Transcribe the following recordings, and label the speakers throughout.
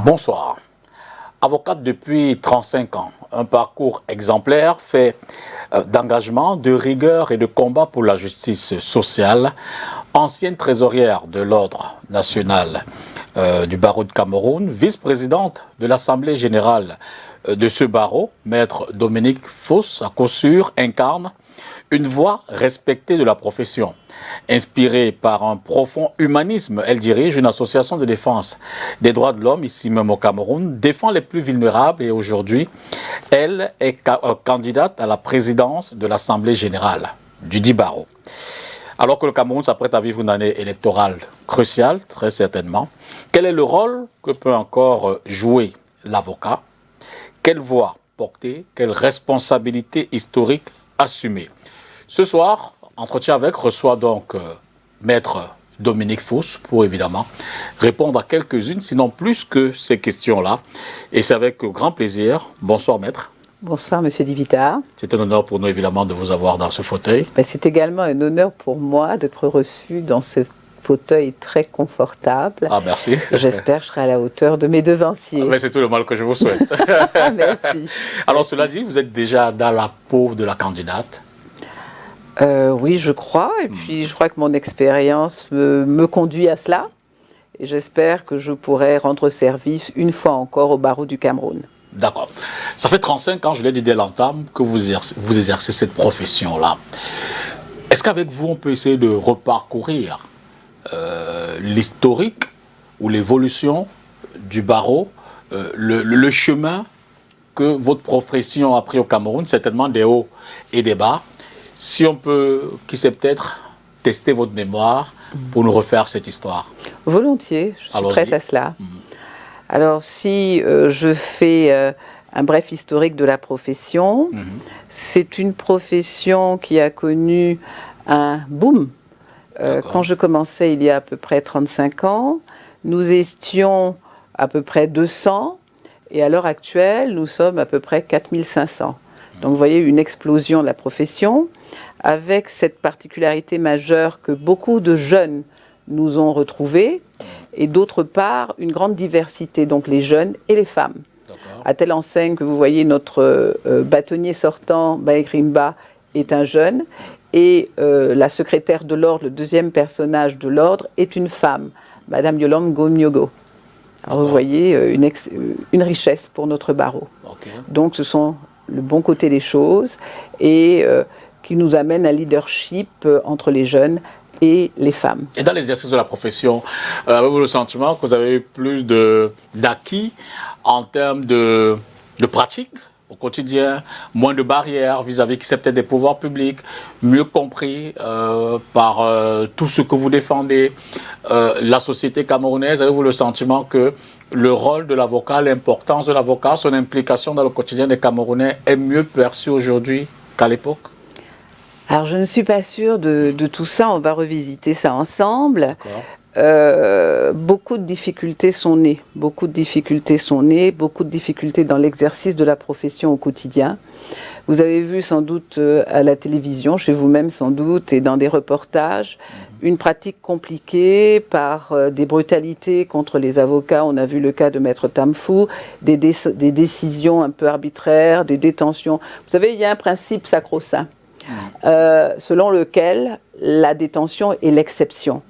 Speaker 1: Bonsoir. Avocate depuis 35 ans, un parcours exemplaire fait d'engagement, de rigueur et de combat pour la justice sociale. Ancienne trésorière de l'Ordre national du barreau de Cameroun, vice-présidente de l'Assemblée générale de ce barreau, maître Dominique Foss, à coup sûr, incarne une voix respectée de la profession. Inspirée par un profond humanisme, elle dirige une association de défense des droits de l'homme, ici même au Cameroun, défend les plus vulnérables et aujourd'hui, elle est candidate à la présidence de l'Assemblée générale du dit barreau. Alors que le Cameroun s'apprête à vivre une année électorale cruciale, très certainement, quel est le rôle que peut encore jouer l'avocat? Quelle voix porter? Quelle responsabilité historique assumer? Ce soir, Entretien avec reçoit donc maître Dominique Foss pour évidemment répondre à quelques-unes, sinon plus que ces questions-là. Et c'est avec grand plaisir. Bonsoir maître.
Speaker 2: Bonsoir Monsieur Divita.
Speaker 1: C'est un honneur pour nous évidemment de vous avoir dans ce fauteuil.
Speaker 2: C'est également un honneur pour moi d'être reçu dans ce fauteuil très confortable.
Speaker 1: Ah merci.
Speaker 2: J'espère que je serai à la hauteur de mes devanciers.
Speaker 1: Mais c'est tout le mal que je vous souhaite.
Speaker 2: Merci.
Speaker 1: Alors
Speaker 2: Merci.
Speaker 1: Cela dit, vous êtes déjà dans la peau de la candidate.
Speaker 2: Oui, je crois. Et puis, je crois que mon expérience me conduit à cela. Et j'espère que je pourrai rendre service une fois encore au barreau du Cameroun.
Speaker 1: D'accord. Ça fait 35 ans, je l'ai dit dès l'entame, que vous exercez cette profession-là. Est-ce qu'avec vous, on peut essayer de reparcourir l'historique ou l'évolution du barreau, le chemin que votre profession a pris au Cameroun, certainement des hauts et des bas? Si on peut, qui sait peut-être, tester votre mémoire pour nous refaire cette histoire.
Speaker 2: Volontiers, je suis prête à cela. Alors, si je fais un bref historique de la profession, c'est une profession qui a connu un boom. Quand je commençais il y a à peu près 35 ans, nous étions à peu près 200 et à l'heure actuelle, nous sommes à peu près 4500. Donc, vous voyez une explosion de la profession, avec cette particularité majeure que beaucoup de jeunes nous ont retrouvés, et d'autre part, une grande diversité, donc les jeunes et les femmes. À telle enseigne que vous voyez notre bâtonnier sortant, Baekrimba, est un jeune, et la secrétaire de l'ordre, le deuxième personnage de l'ordre, est une femme, Madame Yolande Gomyogo. Alors vous voyez une richesse pour notre barreau. Donc ce sont le bon côté des choses et qui nous amène à leadership entre les jeunes et les femmes.
Speaker 1: Et dans l'exercice de la profession, avez-vous le sentiment que vous avez eu plus d'acquis en termes de pratique au quotidien, moins de barrières vis-à-vis qui c'est peut-être des pouvoirs publics, mieux compris par tout ce que vous défendez, la société camerounaise? Avez-vous le sentiment que le rôle de l'avocat, l'importance de l'avocat, son implication dans le quotidien des Camerounais est mieux perçue aujourd'hui qu'à l'époque?
Speaker 2: Alors je ne suis pas sûre de tout ça, on va revisiter ça ensemble. Beaucoup de difficultés sont nées, beaucoup de difficultés dans l'exercice de la profession au quotidien. Vous avez vu sans doute à la télévision, chez vous-même sans doute, et dans des reportages, une pratique compliquée par des brutalités contre les avocats. On a vu le cas de Maître Tamfou, des décisions un peu arbitraires, des détentions. Vous savez, il y a un principe sacro-saint, selon lequel la détention est l'exception.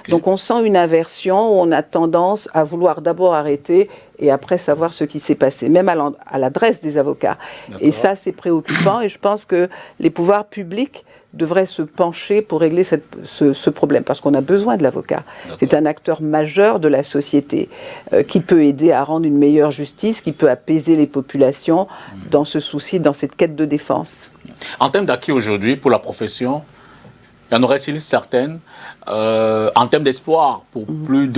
Speaker 2: Donc on sent une aversion où on a tendance à vouloir d'abord arrêter et après savoir ce qui s'est passé, même à l'adresse des avocats. Et ça, c'est préoccupant et je pense que les pouvoirs publics devraient se pencher pour régler ce problème, parce qu'on a besoin de l'avocat. C'est un acteur majeur de la société qui peut aider à rendre une meilleure justice, qui peut apaiser les populations dans ce souci, dans cette quête de défense.
Speaker 1: En termes d'acquis aujourd'hui pour la profession, y en aurait-il certaines en termes d'espoir pour plus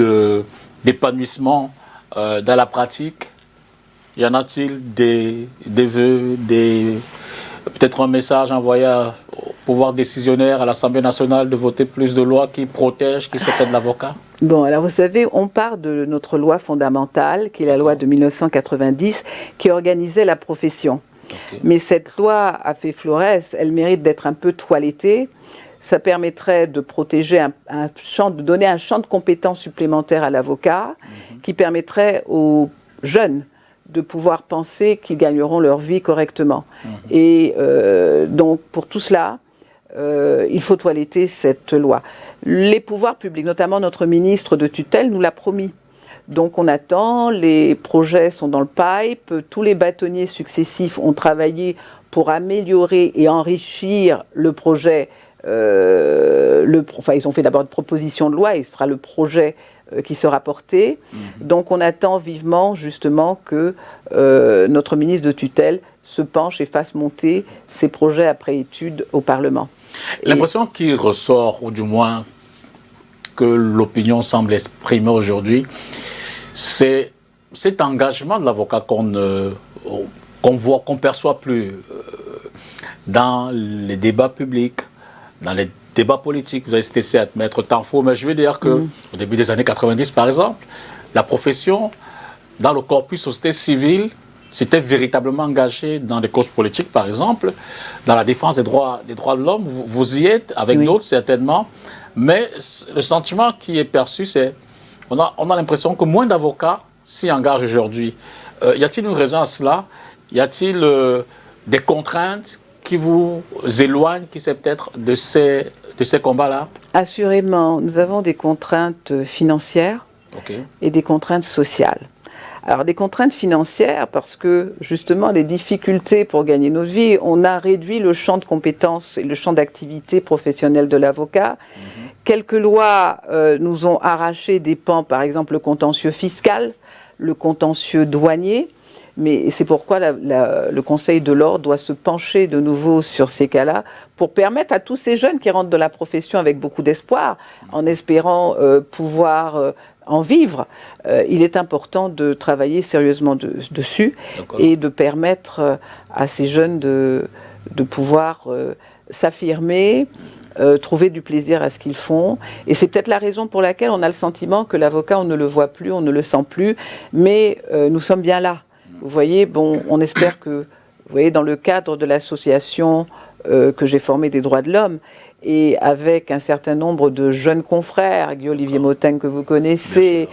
Speaker 1: d'épanouissement dans la pratique? Y en a-t-il des vœux, peut-être un message envoyé au pouvoir décisionnaire, à l'Assemblée nationale, de voter plus de lois qui protègent, qui s'appellent l'avocat?
Speaker 2: Bon, alors vous savez, on part de notre loi fondamentale, qui est la loi de 1990, qui organisait la profession. Mais cette loi a fait florès, elle mérite d'être un peu toilettée. Ça permettrait de protéger de donner un champ de compétences supplémentaires à l'avocat, qui permettrait aux jeunes de pouvoir penser qu'ils gagneront leur vie correctement. Et donc, pour tout cela, il faut toiletter cette loi. Les pouvoirs publics, notamment notre ministre de tutelle, nous l'a promis. Donc on attend, les projets sont dans le pipe, tous les bâtonniers successifs ont travaillé pour améliorer et enrichir le projet. Ils ont fait d'abord une proposition de loi et ce sera le projet qui sera porté. Donc on attend vivement justement que notre ministre de tutelle se penche et fasse monter ces projets après étude au Parlement.
Speaker 1: L'impression qui ressort, ou du moins que l'opinion semble exprimer aujourd'hui, c'est cet engagement de l'avocat qu'on perçoit plus dans les débats publics, dans les débats politiques. Vous avez cessé à mettre tant faux, mais je veux dire qu'au début des années 90, par exemple, la profession, dans le corpus société civile, s'était véritablement engagée dans des causes politiques, par exemple, dans la défense des droits de l'homme. Vous y êtes, avec d'autres certainement, mais le sentiment qui est perçu, c'est on a l'impression que moins d'avocats s'y engagent aujourd'hui. Y a-t-il une raison à cela? Y a-t-il des contraintes qui vous éloignent, qui c'est peut-être de ces combats-là?
Speaker 2: Assurément, nous avons des contraintes financières et des contraintes sociales. Alors, des contraintes financières, parce que, justement, les difficultés pour gagner nos vies, on a réduit le champ de compétences et le champ d'activité professionnelle de l'avocat. Quelques lois nous ont arraché des pans, par exemple, le contentieux fiscal, le contentieux douanier. Mais c'est pourquoi le Conseil de l'ordre doit se pencher de nouveau sur ces cas-là pour permettre à tous ces jeunes qui rentrent de la profession avec beaucoup d'espoir, en espérant pouvoir en vivre, il est important de travailler sérieusement dessus et de permettre à ces jeunes de pouvoir s'affirmer, trouver du plaisir à ce qu'ils font. Et c'est peut-être la raison pour laquelle on a le sentiment que l'avocat, on ne le voit plus, on ne le sent plus, mais nous sommes bien là. Vous voyez, bon, on espère que, vous voyez, dans le cadre de l'association que j'ai formée des droits de l'homme, et avec un certain nombre de jeunes confrères, Guy-Olivier Moteng que vous connaissez,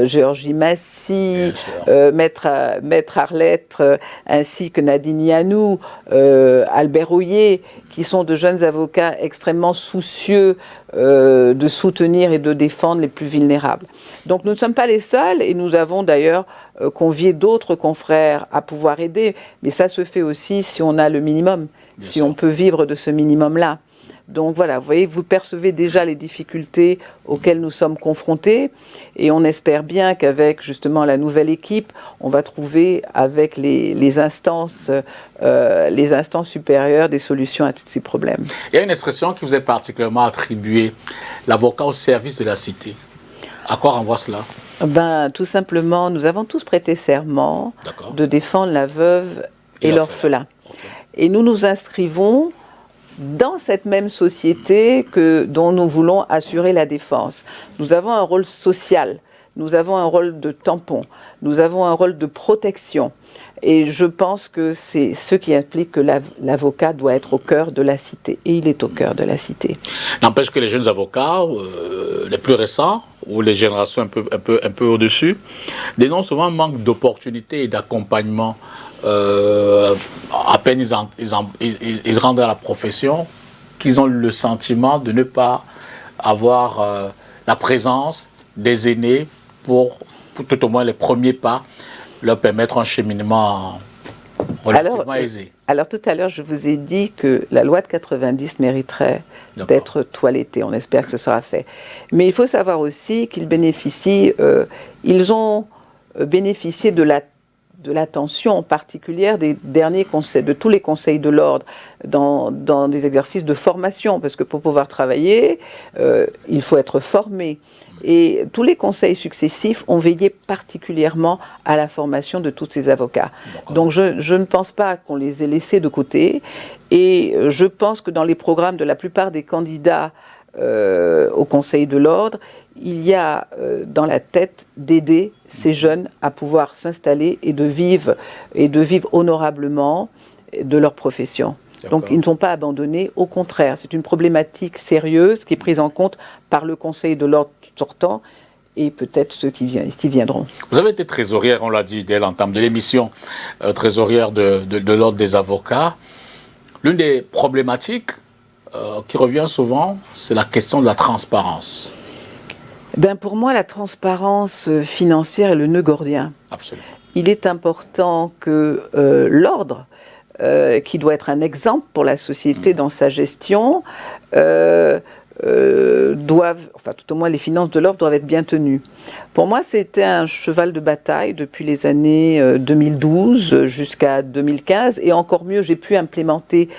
Speaker 2: Géorgie Massy, Maître Arlette, ainsi que Nadine Yanou, Albert Hoyer, qui sont de jeunes avocats extrêmement soucieux de soutenir et de défendre les plus vulnérables. Donc nous ne sommes pas les seuls, et nous avons d'ailleurs convié d'autres confrères à pouvoir aider, mais ça se fait aussi si on a le minimum, si on peut vivre de ce minimum-là. Donc voilà, vous voyez, vous percevez déjà les difficultés auxquelles nous sommes confrontés, et on espère bien qu'avec justement la nouvelle équipe, on va trouver avec les instances supérieures des solutions à tous ces problèmes.
Speaker 1: Il y a une expression qui vous est particulièrement attribuée, l'avocat au service de la cité. À quoi renvoie cela? Tout
Speaker 2: simplement, nous avons tous prêté serment de défendre la veuve et l'orphelin. Et nous nous inscrivons dans cette même société dont nous voulons assurer la défense. Nous avons un rôle social, nous avons un rôle de tampon, nous avons un rôle de protection. Et je pense que c'est ce qui implique que l'avocat doit être au cœur de la cité. Et il est au cœur de la cité.
Speaker 1: N'empêche que les jeunes avocats, les plus récents, ou les générations un peu au-dessus, dénoncent souvent un manque d'opportunités et d'accompagnement. À peine ils rentrent dans la profession, qu'ils ont le sentiment de ne pas avoir la présence des aînés pour tout au moins les premiers pas, leur permettre un cheminement relativement aisé.
Speaker 2: Alors tout à l'heure, je vous ai dit que la loi de 90 mériterait d'être toilettée. On espère que ce sera fait. Mais il faut savoir aussi qu'ils ils ont bénéficié de l'attention particulière des derniers conseils, de tous les conseils de l'ordre dans des exercices de formation, parce que pour pouvoir travailler, il faut être formé. Et tous les conseils successifs ont veillé particulièrement à la formation de tous ces avocats. Donc je ne pense pas qu'on les ait laissés de côté, et je pense que dans les programmes de la plupart des candidats au Conseil de l'ordre, il y a dans la tête d'aider ces jeunes à pouvoir s'installer et de vivre honorablement de leur profession. Donc ils ne sont pas abandonnés, au contraire, c'est une problématique sérieuse qui est prise en compte par le Conseil de l'ordre sortant et peut-être ceux qui viendront.
Speaker 1: Vous avez été trésorière, on l'a dit dès l'entame de l'émission, trésorière de l'Ordre des avocats. L'une des problématiques qui revient souvent, c'est la question de la transparence.
Speaker 2: Ben pour moi, la transparence financière est le nœud gordien.
Speaker 1: Absolument.
Speaker 2: Il est important que l'ordre, qui doit être un exemple pour la société dans sa gestion, tout au moins les finances de l'ordre doivent être bien tenues. Pour moi, c'était un cheval de bataille depuis les années 2012 jusqu'à 2015, et encore mieux, j'ai pu implémenter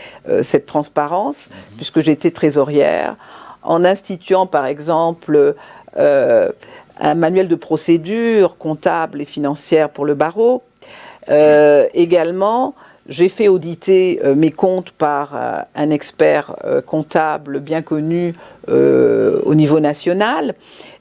Speaker 2: cette transparence, puisque j'étais trésorière, en instituant par exemple un manuel de procédure comptable et financière pour le barreau. Également, j'ai fait auditer mes comptes par un expert comptable bien connu au niveau national,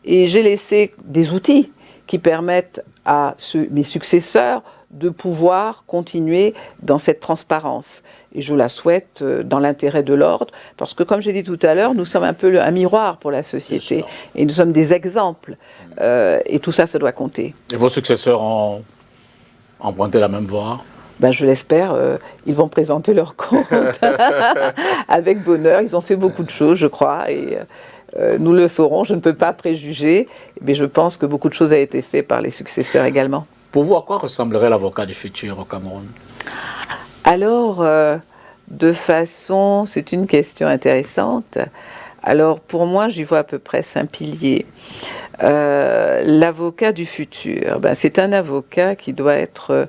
Speaker 2: et j'ai laissé des outils qui permettent à mes successeurs de pouvoir continuer dans cette transparence. Et je la souhaite dans l'intérêt de l'ordre, parce que comme j'ai dit tout à l'heure, nous sommes un peu un miroir pour la société, et nous sommes des exemples, et tout ça, ça doit compter.
Speaker 1: Et vos successeurs ont emprunté la même voie?
Speaker 2: Ben, je l'espère, ils vont présenter leur compte avec bonheur. Ils ont fait beaucoup de choses, je crois, et nous le saurons. Je ne peux pas préjuger, mais je pense que beaucoup de choses ont été faites par les successeurs également.
Speaker 1: Pour vous, à quoi ressemblerait l'avocat du futur au Cameroun?
Speaker 2: Alors, c'est une question intéressante. Alors, pour moi, j'y vois à peu près 5 piliers. L'avocat du futur, ben, c'est un avocat qui doit être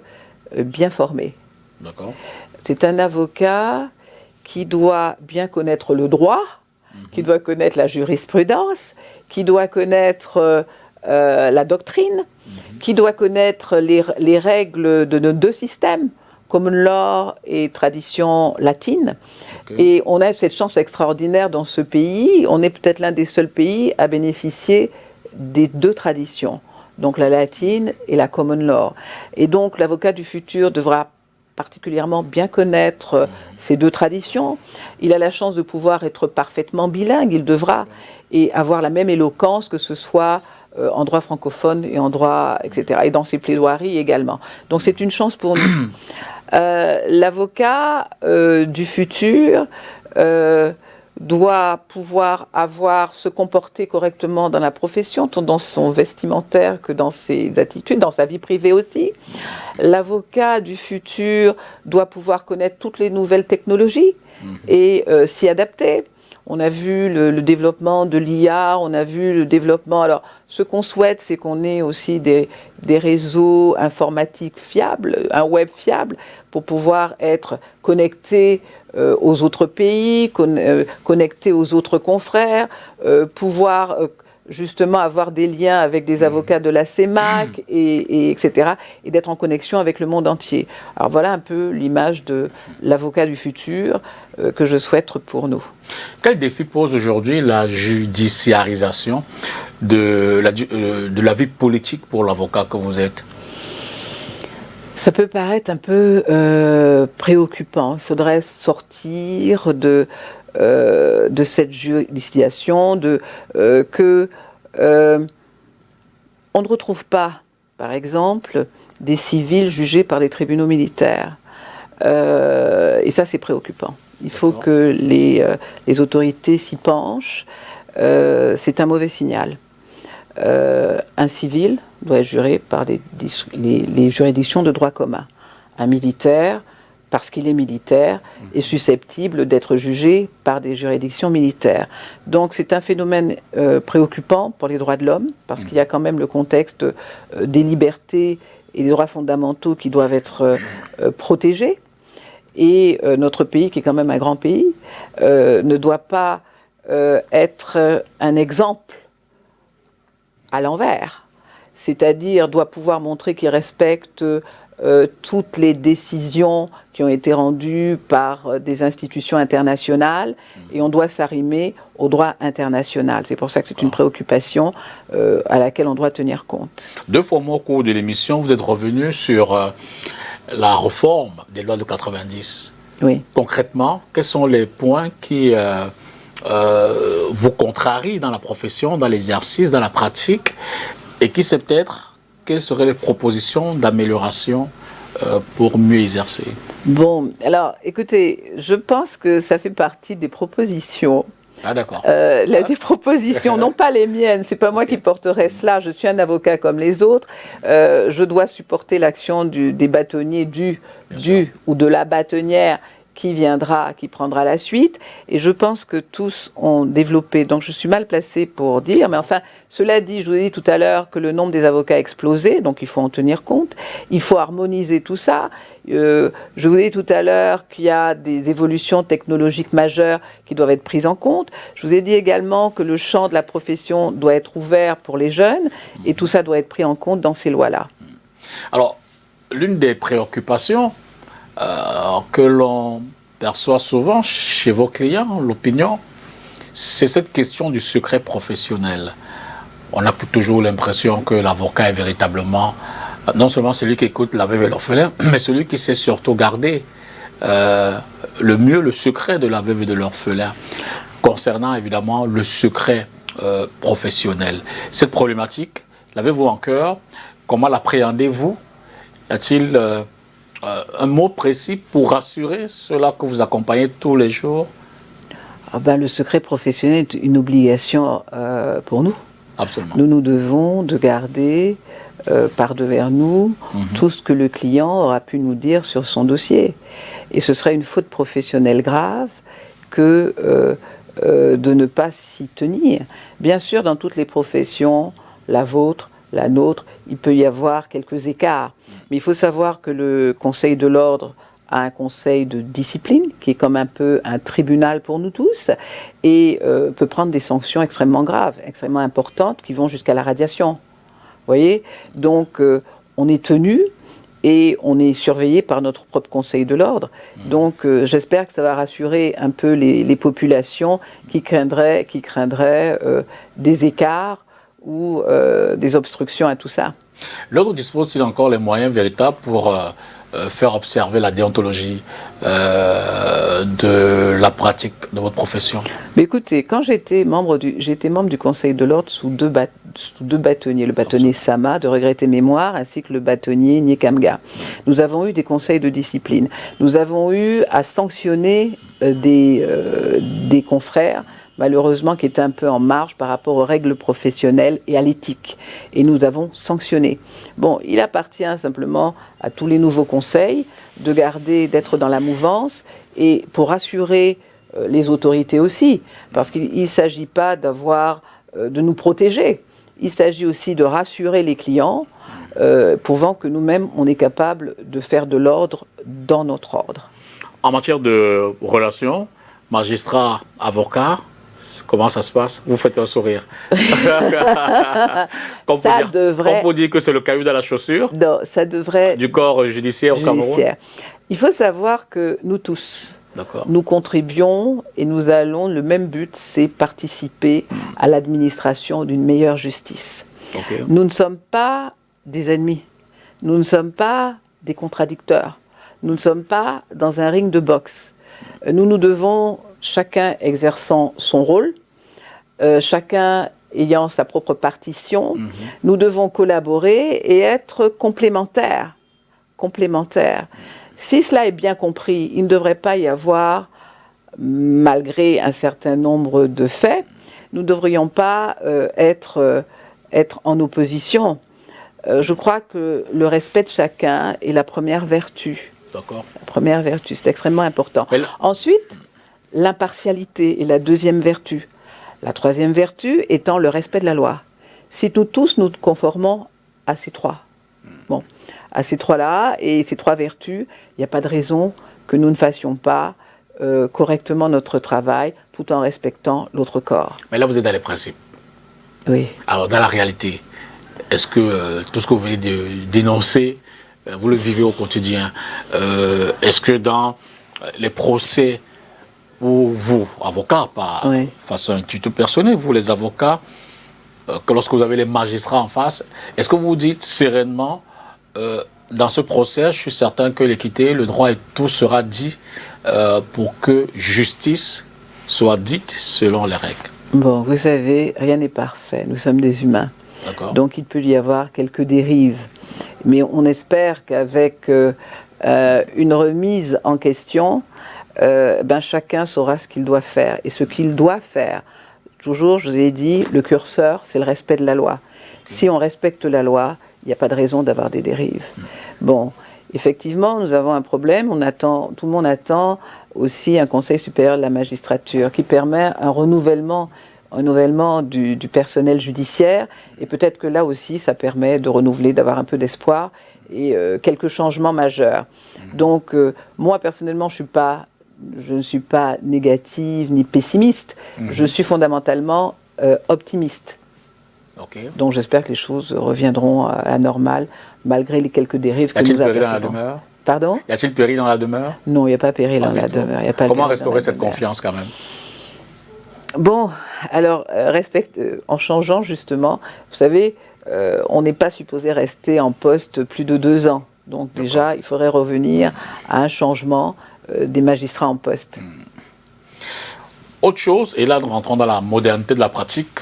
Speaker 2: bien formé.
Speaker 1: D'accord.
Speaker 2: C'est un avocat qui doit bien connaître le droit, qui doit connaître la jurisprudence, qui doit connaître la doctrine, qui doit connaître les règles de nos deux systèmes, common law et tradition latine. Okay. Et on a cette chance extraordinaire dans ce pays. On est peut-être l'un des seuls pays à bénéficier des deux traditions, donc la latine et la common law. Et donc l'avocat du futur devra particulièrement bien connaître ces deux traditions. Il a la chance de pouvoir être parfaitement bilingue, il devra, et avoir la même éloquence, que ce soit en droit francophone et en droit, etc., et dans ses plaidoiries également. Donc c'est une chance pour nous. L'avocat du futur doit pouvoir se comporter correctement dans la profession, tant dans son vestimentaire que dans ses attitudes, dans sa vie privée aussi. L'avocat du futur doit pouvoir connaître toutes les nouvelles technologies et s'y adapter. On a vu le développement de l'IA, on a vu le développement... Alors, ce qu'on souhaite, c'est qu'on ait aussi des réseaux informatiques fiables, un web fiable, pour pouvoir être connecté aux autres pays, connecté aux autres confrères, pouvoir justement avoir des liens avec des avocats de la CEMAC, etc., et d'être en connexion avec le monde entier. Alors voilà un peu l'image de l'avocat du futur que je souhaite pour nous.
Speaker 1: Quel défi pose aujourd'hui la judiciarisation de la vie politique pour l'avocat que vous êtes?
Speaker 2: Ça peut paraître un peu préoccupant. Il faudrait sortir de cette judiciation, on ne retrouve pas, par exemple, des civils jugés par les tribunaux militaires. Et ça, c'est préoccupant. Il faut que les autorités s'y penchent. C'est un mauvais signal. Un civil doit être juré par les juridictions de droit commun. Un militaire, parce qu'il est militaire, est susceptible d'être jugé par des juridictions militaires. Donc c'est un phénomène préoccupant pour les droits de l'homme, parce qu'il y a quand même le contexte des libertés et des droits fondamentaux qui doivent être protégés. Et notre pays, qui est quand même un grand pays, ne doit pas être un exemple à l'envers. C'est-à-dire doit pouvoir montrer qu'il respecte toutes les décisions qui ont été rendues par des institutions internationales, et on doit s'arrimer au droit international. C'est pour ça que c'est une préoccupation à laquelle on doit tenir compte.
Speaker 1: 2 fois au cours de l'émission, vous êtes revenu sur la réforme des lois de 90.
Speaker 2: Oui.
Speaker 1: Concrètement, quels sont les points qui vous contrarie dans la profession, dans l'exercice, dans la pratique, et qui sait peut-être quelles seraient les propositions d'amélioration pour mieux exercer?
Speaker 2: Bon, alors écoutez, je pense que ça fait partie des propositions.
Speaker 1: Ah d'accord.
Speaker 2: Des propositions, non pas les miennes, c'est pas moi qui porterai cela, je suis un avocat comme les autres, je dois supporter l'action des bâtonniers, ou de la bâtonnière qui viendra, qui prendra la suite, et je pense que tous ont développé, donc je suis mal placée pour dire, mais enfin, cela dit, je vous ai dit tout à l'heure que le nombre des avocats a explosé, donc il faut en tenir compte, il faut harmoniser tout ça, je vous ai dit tout à l'heure qu'il y a des évolutions technologiques majeures qui doivent être prises en compte, je vous ai dit également que le champ de la profession doit être ouvert pour les jeunes, et tout ça doit être pris en compte dans ces lois-là.
Speaker 1: Alors, l'une des préoccupations que l'on perçoit souvent chez vos clients, l'opinion, c'est cette question du secret professionnel. On a toujours l'impression que l'avocat est véritablement non seulement celui qui écoute la veuve et l'orphelin, mais celui qui sait surtout garder le mieux le secret de la veuve et de l'orphelin, concernant évidemment le secret professionnel. Cette problématique, l'avez-vous en cœur? Comment l'appréhendez-vous? Y a-t-il un mot précis pour rassurer ceux-là que vous accompagnez tous les jours?
Speaker 2: Le secret professionnel est une obligation pour nous.
Speaker 1: Absolument.
Speaker 2: Nous devons de garder par devers nous tout ce que le client aura pu nous dire sur son dossier. Et ce serait une faute professionnelle grave que de ne pas s'y tenir. Bien sûr, dans toutes les professions, la vôtre, la nôtre, il peut y avoir quelques écarts. Mais il faut savoir que le Conseil de l'ordre a un conseil de discipline, qui est comme un peu un tribunal pour nous tous, et peut prendre des sanctions extrêmement graves, extrêmement importantes, qui vont jusqu'à la radiation. Vous voyez? Donc, on est tenu et on est surveillé par notre propre Conseil de l'ordre. Donc, j'espère que ça va rassurer un peu les populations qui craindraient des écarts ou des obstructions à tout ça.
Speaker 1: L'ordre dispose-t-il encore les moyens véritables pour faire observer la déontologie de la pratique de votre profession?
Speaker 2: Mais écoutez, quand j'étais membre du Conseil de l'ordre sous deux bâtonniers, le bâtonnier Sama, de regretter mémoire, ainsi que le bâtonnier Nyekamga. Nous avons eu des conseils de discipline. Nous avons eu à sanctionner des confrères, malheureusement, qui étaient un peu en marge par rapport aux règles professionnelles et à l'éthique. Et nous avons sanctionné. Bon, il appartient simplement à tous les nouveaux conseils d'être dans la mouvance et pour rassurer les autorités aussi, parce qu'il ne s'agit pas de nous protéger. Il s'agit aussi de rassurer les clients, prouvant que nous-mêmes, on est capable de faire de l'ordre dans notre ordre.
Speaker 1: En matière de relations, magistrat, avocat, comment ça se passe? Vous faites un sourire. On peut dire que c'est le caillou dans la chaussure.
Speaker 2: Non, ça devrait...
Speaker 1: Du corps judiciaire au Cameroun.
Speaker 2: Il faut savoir que nous tous, nous contribuons et nous allons, le même but, c'est participer à l'administration d'une meilleure justice. Nous ne sommes pas des ennemis, nous ne sommes pas des contradicteurs, nous ne sommes pas dans un ring de boxe. Nous devons, chacun exerçant son rôle, chacun ayant sa propre partition, nous devons collaborer et être complémentaires. Si cela est bien compris, il ne devrait pas y avoir, malgré un certain nombre de faits, nous ne devrions pas être en opposition. Je crois que le respect de chacun est la première vertu.
Speaker 1: D'accord.
Speaker 2: La première vertu, c'est extrêmement important. Ensuite, l'impartialité est la deuxième vertu. La troisième vertu étant le respect de la loi. Si nous tous nous conformons à ces trois, à ces trois-là et ces trois vertus, il n'y a pas de raison que nous ne fassions pas correctement notre travail tout en respectant l'autre corps.
Speaker 1: Mais là, vous êtes dans les principes.
Speaker 2: Oui.
Speaker 1: Alors, dans la réalité, est-ce que tout ce que vous venez de dénoncer, vous le vivez au quotidien? Est-ce que dans les procès où vous, avocats, pas façon un tuto personnel, vous les avocats, que lorsque vous avez les magistrats en face, est-ce que vous vous dites sereinement, dans ce procès, je suis certain que l'équité, le droit et tout sera dit pour que justice soit dite selon les règles?
Speaker 2: Bon, vous savez, rien n'est parfait. Nous sommes des humains. Donc il peut y avoir quelques dérives. Mais on espère qu'avec une remise en question, chacun saura ce qu'il doit faire. Et ce qu'il doit faire, toujours, je vous ai dit, le curseur, c'est le respect de la loi. Si on respecte la loi, il n'y a pas de raison d'avoir des dérives. Bon, effectivement, nous avons un problème. Tout le monde attend aussi un Conseil supérieur de la magistrature qui permet un renouvellement du personnel judiciaire. Et peut-être que là aussi, ça permet de renouveler, d'avoir un peu d'espoir et quelques changements majeurs. Donc, moi, personnellement, je ne suis pas négative ni pessimiste. Je suis fondamentalement optimiste. Donc j'espère que les choses reviendront à la normale, malgré les quelques dérives que nous apercevons. Y a-t-il péril dans la demeure ? Pardon ?
Speaker 1: Y a-t-il péril dans la demeure ?
Speaker 2: Non, il n'y a pas péril dans la demeure.
Speaker 1: Comment restaurer cette confiance quand même ?
Speaker 2: Bon, alors, en changeant justement, vous savez, on n'est pas supposé rester en poste plus de 2 ans. Donc déjà, il faudrait revenir à un changement des magistrats en poste.
Speaker 1: Autre chose, et là nous rentrons dans la modernité de la pratique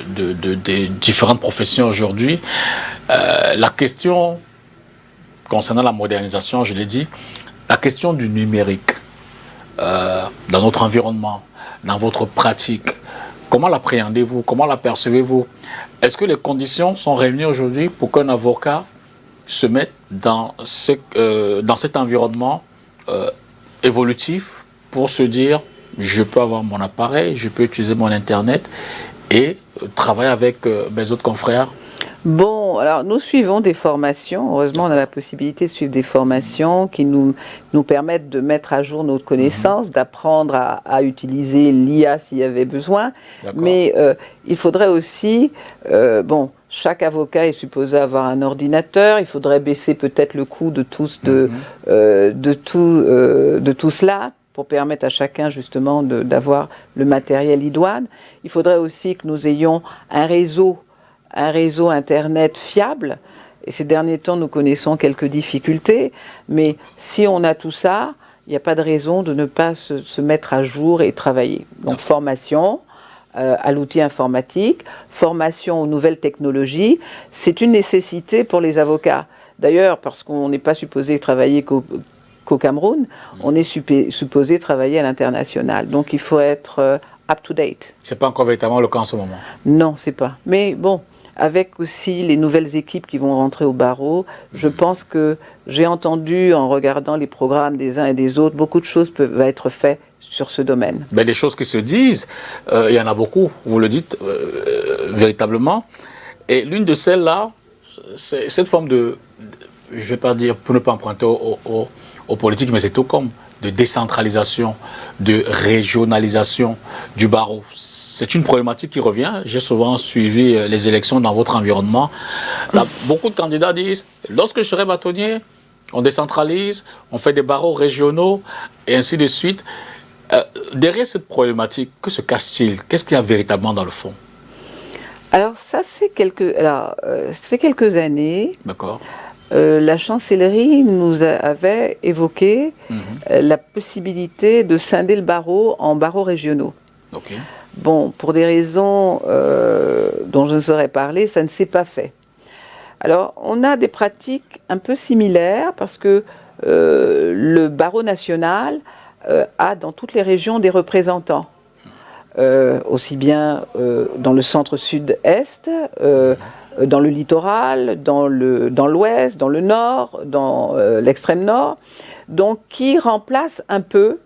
Speaker 1: des différentes professions aujourd'hui, la question concernant la modernisation, je l'ai dit, la question du numérique dans notre environnement, dans votre pratique, comment l'appréhendez-vous, comment l'apercevez-vous? Est-ce que les conditions sont réunies aujourd'hui pour qu'un avocat se mette dans cet environnement évolutif pour se dire je peux avoir mon appareil, je peux utiliser mon Internet et travailler avec mes autres confrères?
Speaker 2: Bon, alors nous suivons des formations. Heureusement, on a la possibilité de suivre des formations qui nous permettent de mettre à jour notre connaissance, d'apprendre à utiliser l'IA s'il y avait besoin. Mais il faudrait aussi, chaque avocat est supposé avoir un ordinateur. Il faudrait baisser peut-être le coût de tout cela, pour permettre à chacun justement d'avoir le matériel idoine. Il faudrait aussi que nous ayons un réseau Internet fiable. Et ces derniers temps, nous connaissons quelques difficultés. Mais si on a tout ça, il n'y a pas de raison de ne pas se mettre à jour et travailler. Donc formation à l'outil informatique, formation aux nouvelles technologies, c'est une nécessité pour les avocats. D'ailleurs, parce qu'on n'est pas supposé travailler qu'au Cameroun, on est supposé travailler à l'international. Donc il faut être up-to-date.
Speaker 1: Ce n'est pas encore véritablement le cas en ce moment?
Speaker 2: Non, c'est pas. Mais bon, avec aussi les nouvelles équipes qui vont rentrer au barreau, je pense que j'ai entendu, en regardant les programmes des uns et des autres, beaucoup de choses peuvent être faites sur ce domaine.
Speaker 1: Mais les choses qui se disent, il y en a beaucoup, vous le dites véritablement. Et l'une de celles-là, c'est cette forme de, je ne vais pas dire, pour ne pas emprunter aux politiques, mais c'est tout comme de décentralisation, de régionalisation du barreau. C'est une problématique qui revient. J'ai souvent suivi les élections dans votre environnement. Là, beaucoup de candidats disent, lorsque je serai bâtonnier, on décentralise, on fait des barreaux régionaux, et ainsi de suite. Derrière cette problématique, que se cache-t-il? Qu'est-ce qu'il y a véritablement dans le fond?
Speaker 2: Alors, ça fait quelques années.
Speaker 1: D'accord.
Speaker 2: La chancellerie nous avait évoqué la possibilité de scinder le barreau en barreaux régionaux.
Speaker 1: Okay.
Speaker 2: Bon, pour des raisons dont je ne saurais parler, ça ne s'est pas fait. Alors, on a des pratiques un peu similaires parce que le barreau national a dans toutes les régions des représentants, aussi bien dans le centre-sud-est, dans le littoral, dans l'ouest, dans le nord, dans l'extrême nord, donc qui remplacent un peu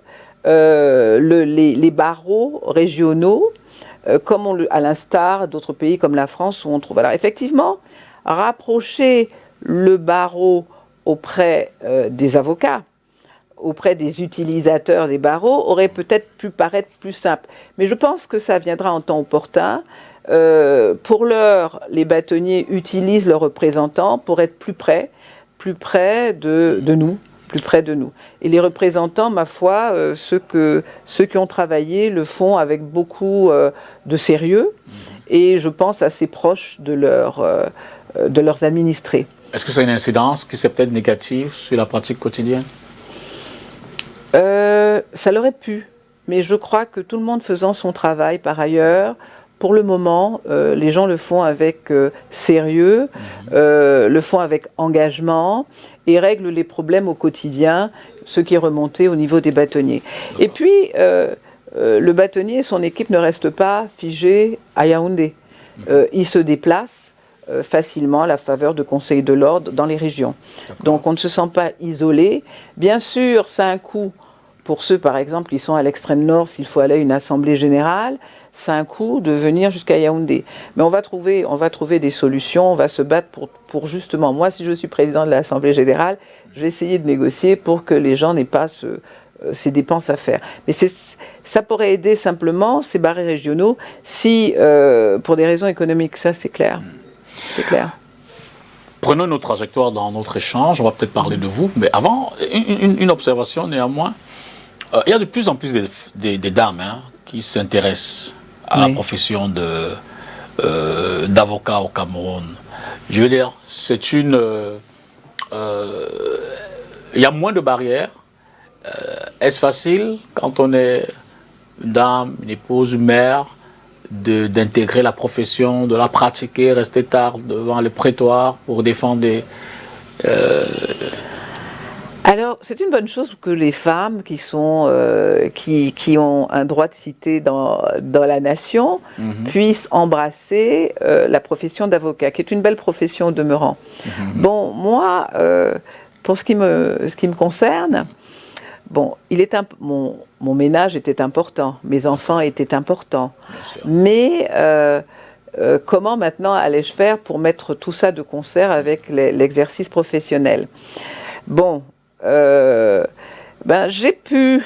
Speaker 2: les barreaux régionaux, comme à l'instar d'autres pays comme la France où on trouve. Alors effectivement, rapprocher le barreau auprès des avocats, auprès des utilisateurs des barreaux, aurait peut-être pu paraître plus simple. Mais je pense que ça viendra en temps opportun. Pour l'heure, les bâtonniers utilisent leurs représentants pour être plus près de nous. Plus près de nous. Et les représentants, ma foi, ceux qui ont travaillé le font avec beaucoup de sérieux et je pense assez proches de leurs administrés.
Speaker 1: Est-ce que c'est une incidence qui c'est peut-être négative sur la pratique quotidienne?
Speaker 2: Ça l'aurait pu. mais je crois que tout le monde faisant son travail par ailleurs, pour le moment, les gens le font avec sérieux, le font avec engagement et règlent les problèmes au quotidien, ce qui est remonté au niveau des bâtonniers. Et puis, le bâtonnier et son équipe ne restent pas figés à Yaoundé. Ils se déplacent facilement à la faveur de conseils de l'ordre dans les régions. Donc on ne se sent pas isolé. Bien sûr, ça a un coût pour ceux, par exemple, qui sont à l'extrême nord, s'il faut aller à une assemblée générale, ça a un coût de venir jusqu'à Yaoundé. Mais on va trouver des solutions, on va se battre pour justement, moi si je suis président de l'assemblée générale, je vais essayer de négocier pour que les gens n'aient pas ces dépenses à faire. Mais ça pourrait aider simplement ces barrés régionaux si, pour des raisons économiques, ça c'est clair. C'est clair.
Speaker 1: Prenons nos trajectoires dans notre échange, on va peut-être parler de vous, mais avant, une observation néanmoins. Il y a de plus en plus des dames qui s'intéressent à la profession d'avocat au Cameroun. Je veux dire, il y a moins de barrières. Est-ce facile, quand on est une dame, une épouse, une mère, d'intégrer la profession, de la pratiquer, rester tard devant le prétoire pour défendre des...
Speaker 2: Alors, c'est une bonne chose que les femmes qui ont un droit de cité dans la nation puissent embrasser la profession d'avocat, qui est une belle profession au demeurant. Bon, moi, pour ce qui me concerne, bon, mon ménage était important, mes enfants étaient importants, mais comment maintenant allais-je faire pour mettre tout ça de concert avec l'exercice professionnel? Bon, j'ai pu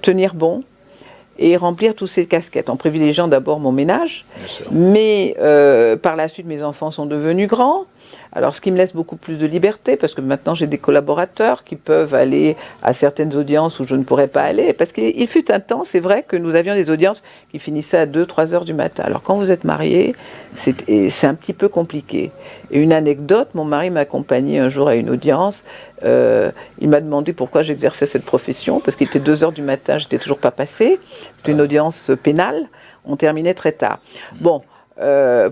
Speaker 2: tenir bon et remplir toutes ces casquettes, en privilégiant d'abord mon ménage, mais par la suite mes enfants sont devenus grands, alors ce qui me laisse beaucoup plus de liberté, parce que maintenant j'ai des collaborateurs qui peuvent aller à certaines audiences où je ne pourrais pas aller, parce qu'il fut un temps, c'est vrai que nous avions des audiences qui finissaient à 2-3 heures du matin. Alors quand vous êtes marié, c'est un petit peu compliqué. Et une anecdote, mon mari m'a accompagné un jour à une audience, il m'a demandé pourquoi j'exerçais cette profession, parce qu'il était 2 heures du matin, j'étais toujours pas passée. C'était une audience pénale, on terminait très tard. Bon,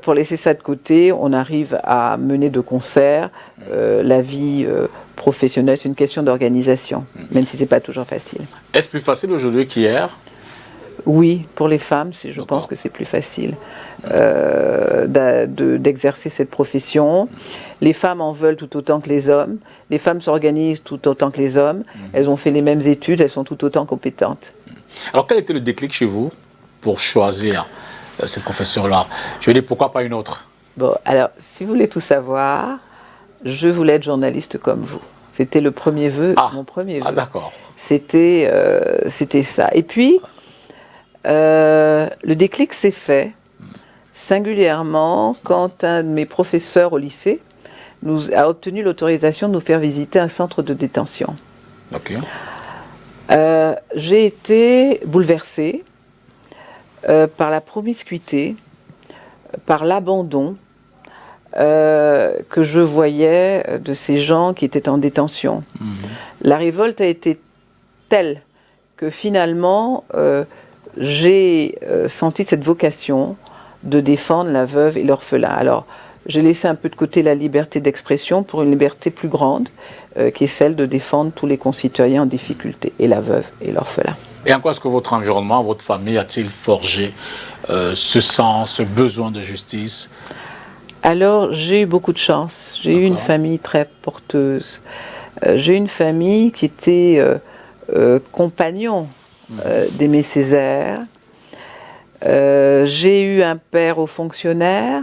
Speaker 2: pour laisser ça de côté, on arrive à mener de concert la vie professionnelle. C'est une question d'organisation, même si c'est pas toujours facile.
Speaker 1: Est-ce plus facile aujourd'hui qu'hier?
Speaker 2: Oui, pour les femmes, je pense que c'est plus facile d'exercer cette profession. Les femmes en veulent tout autant que les hommes. Les femmes s'organisent tout autant que les hommes. Elles ont fait les mêmes études, elles sont tout autant compétentes.
Speaker 1: Alors, quel était le déclic chez vous pour choisir cette profession-là? Je veux dire, pourquoi pas une autre?
Speaker 2: Bon, alors, si vous voulez tout savoir, je voulais être journaliste comme vous. C'était le premier vœu, mon premier vœu.
Speaker 1: Ah, d'accord.
Speaker 2: C'était ça. Et puis, le déclic s'est fait singulièrement quand un de mes professeurs au lycée a obtenu l'autorisation de nous faire visiter un centre de détention.
Speaker 1: Ok.
Speaker 2: J'ai été bouleversée par la promiscuité, par l'abandon que je voyais de ces gens qui étaient en détention. La révolte a été telle que finalement j'ai senti cette vocation de défendre la veuve et l'orphelin. Alors, j'ai laissé un peu de côté la liberté d'expression pour une liberté plus grande, qui est celle de défendre tous les concitoyens en difficulté, et la veuve et l'orphelin.
Speaker 1: Et en quoi est-ce que votre environnement, votre famille a-t-il forgé ce sens, ce besoin de justice? Alors, j'ai eu beaucoup de chance. J'ai eu une famille très porteuse. J'ai eu une famille qui était compagnon d'Aimé Césaire. J'ai eu un père haut fonctionnaire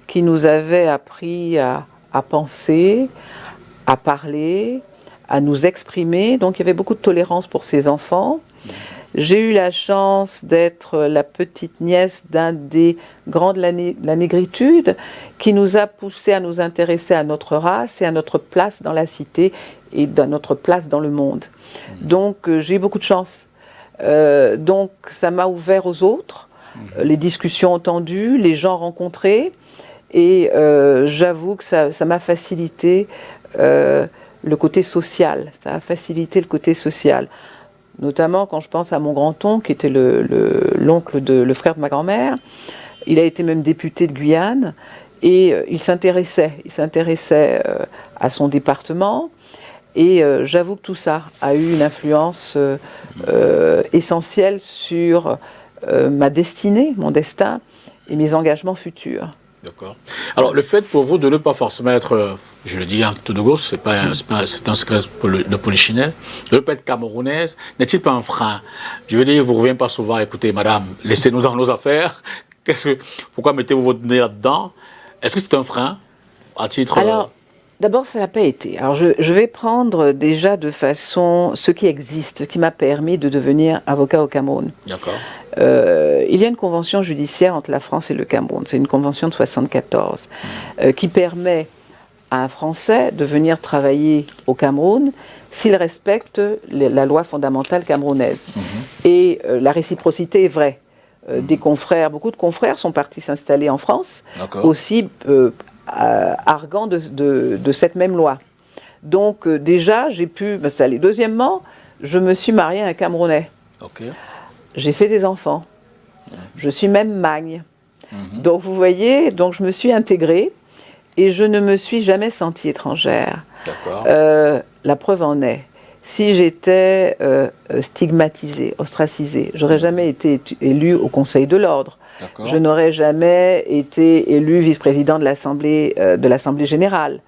Speaker 1: qui nous avait appris à penser, à parler, à nous exprimer. Donc il y avait beaucoup de tolérance pour ses enfants. J'ai eu la chance d'être la petite nièce d'un des grands de la négritude qui nous a poussé à nous intéresser à notre race et à notre place dans la cité et à notre place dans le monde. Donc j'ai eu beaucoup de chance. Donc ça m'a ouvert aux autres, les discussions entendues, les gens rencontrés, et j'avoue que ça m'a facilité le côté social. Ça a facilité le côté social.
Speaker 2: Notamment quand je pense à mon grand-oncle, qui était le frère de ma grand-mère. Il a été même député de Guyane et il s'intéressait à son département. Et j'avoue que tout ça a eu une influence essentielle sur ma destinée, mon destin et mes engagements futurs.
Speaker 1: D'accord. Alors, le fait pour vous de ne pas forcément être, je le dis tout de gauche, c'est un secret de polichinelle, de ne pas être camerounaise, n'est-il pas un frein? Je veux dire, vous ne revenez pas souvent, écoutez, madame, laissez-nous dans nos affaires. Pourquoi mettez-vous votre nez là-dedans? Est-ce que c'est un frein à titre...
Speaker 2: Alors, d'abord, ça n'a pas été. Alors, je vais prendre déjà de façon ce qui existe, ce qui m'a permis de devenir avocat au Cameroun.
Speaker 1: D'accord.
Speaker 2: Il y a une convention judiciaire entre la France et le Cameroun. C'est une convention de 1974 qui permet à un Français de venir travailler au Cameroun s'il respecte la loi fondamentale camerounaise. Et la réciprocité est vraie. Des confrères, beaucoup de confrères sont partis s'installer en France, aussi arguant de cette même loi. Donc déjà, j'ai pu m'installer. Deuxièmement, je me suis mariée à un Camerounais. J'ai fait des enfants. Je suis même magne. Donc vous voyez, donc je me suis intégrée et je ne me suis jamais sentie étrangère. La preuve en est, si j'étais stigmatisée, ostracisée, j'aurais jamais été élue au Conseil de l'Ordre. Je n'aurais jamais été élue vice-président de l'Assemblée générale.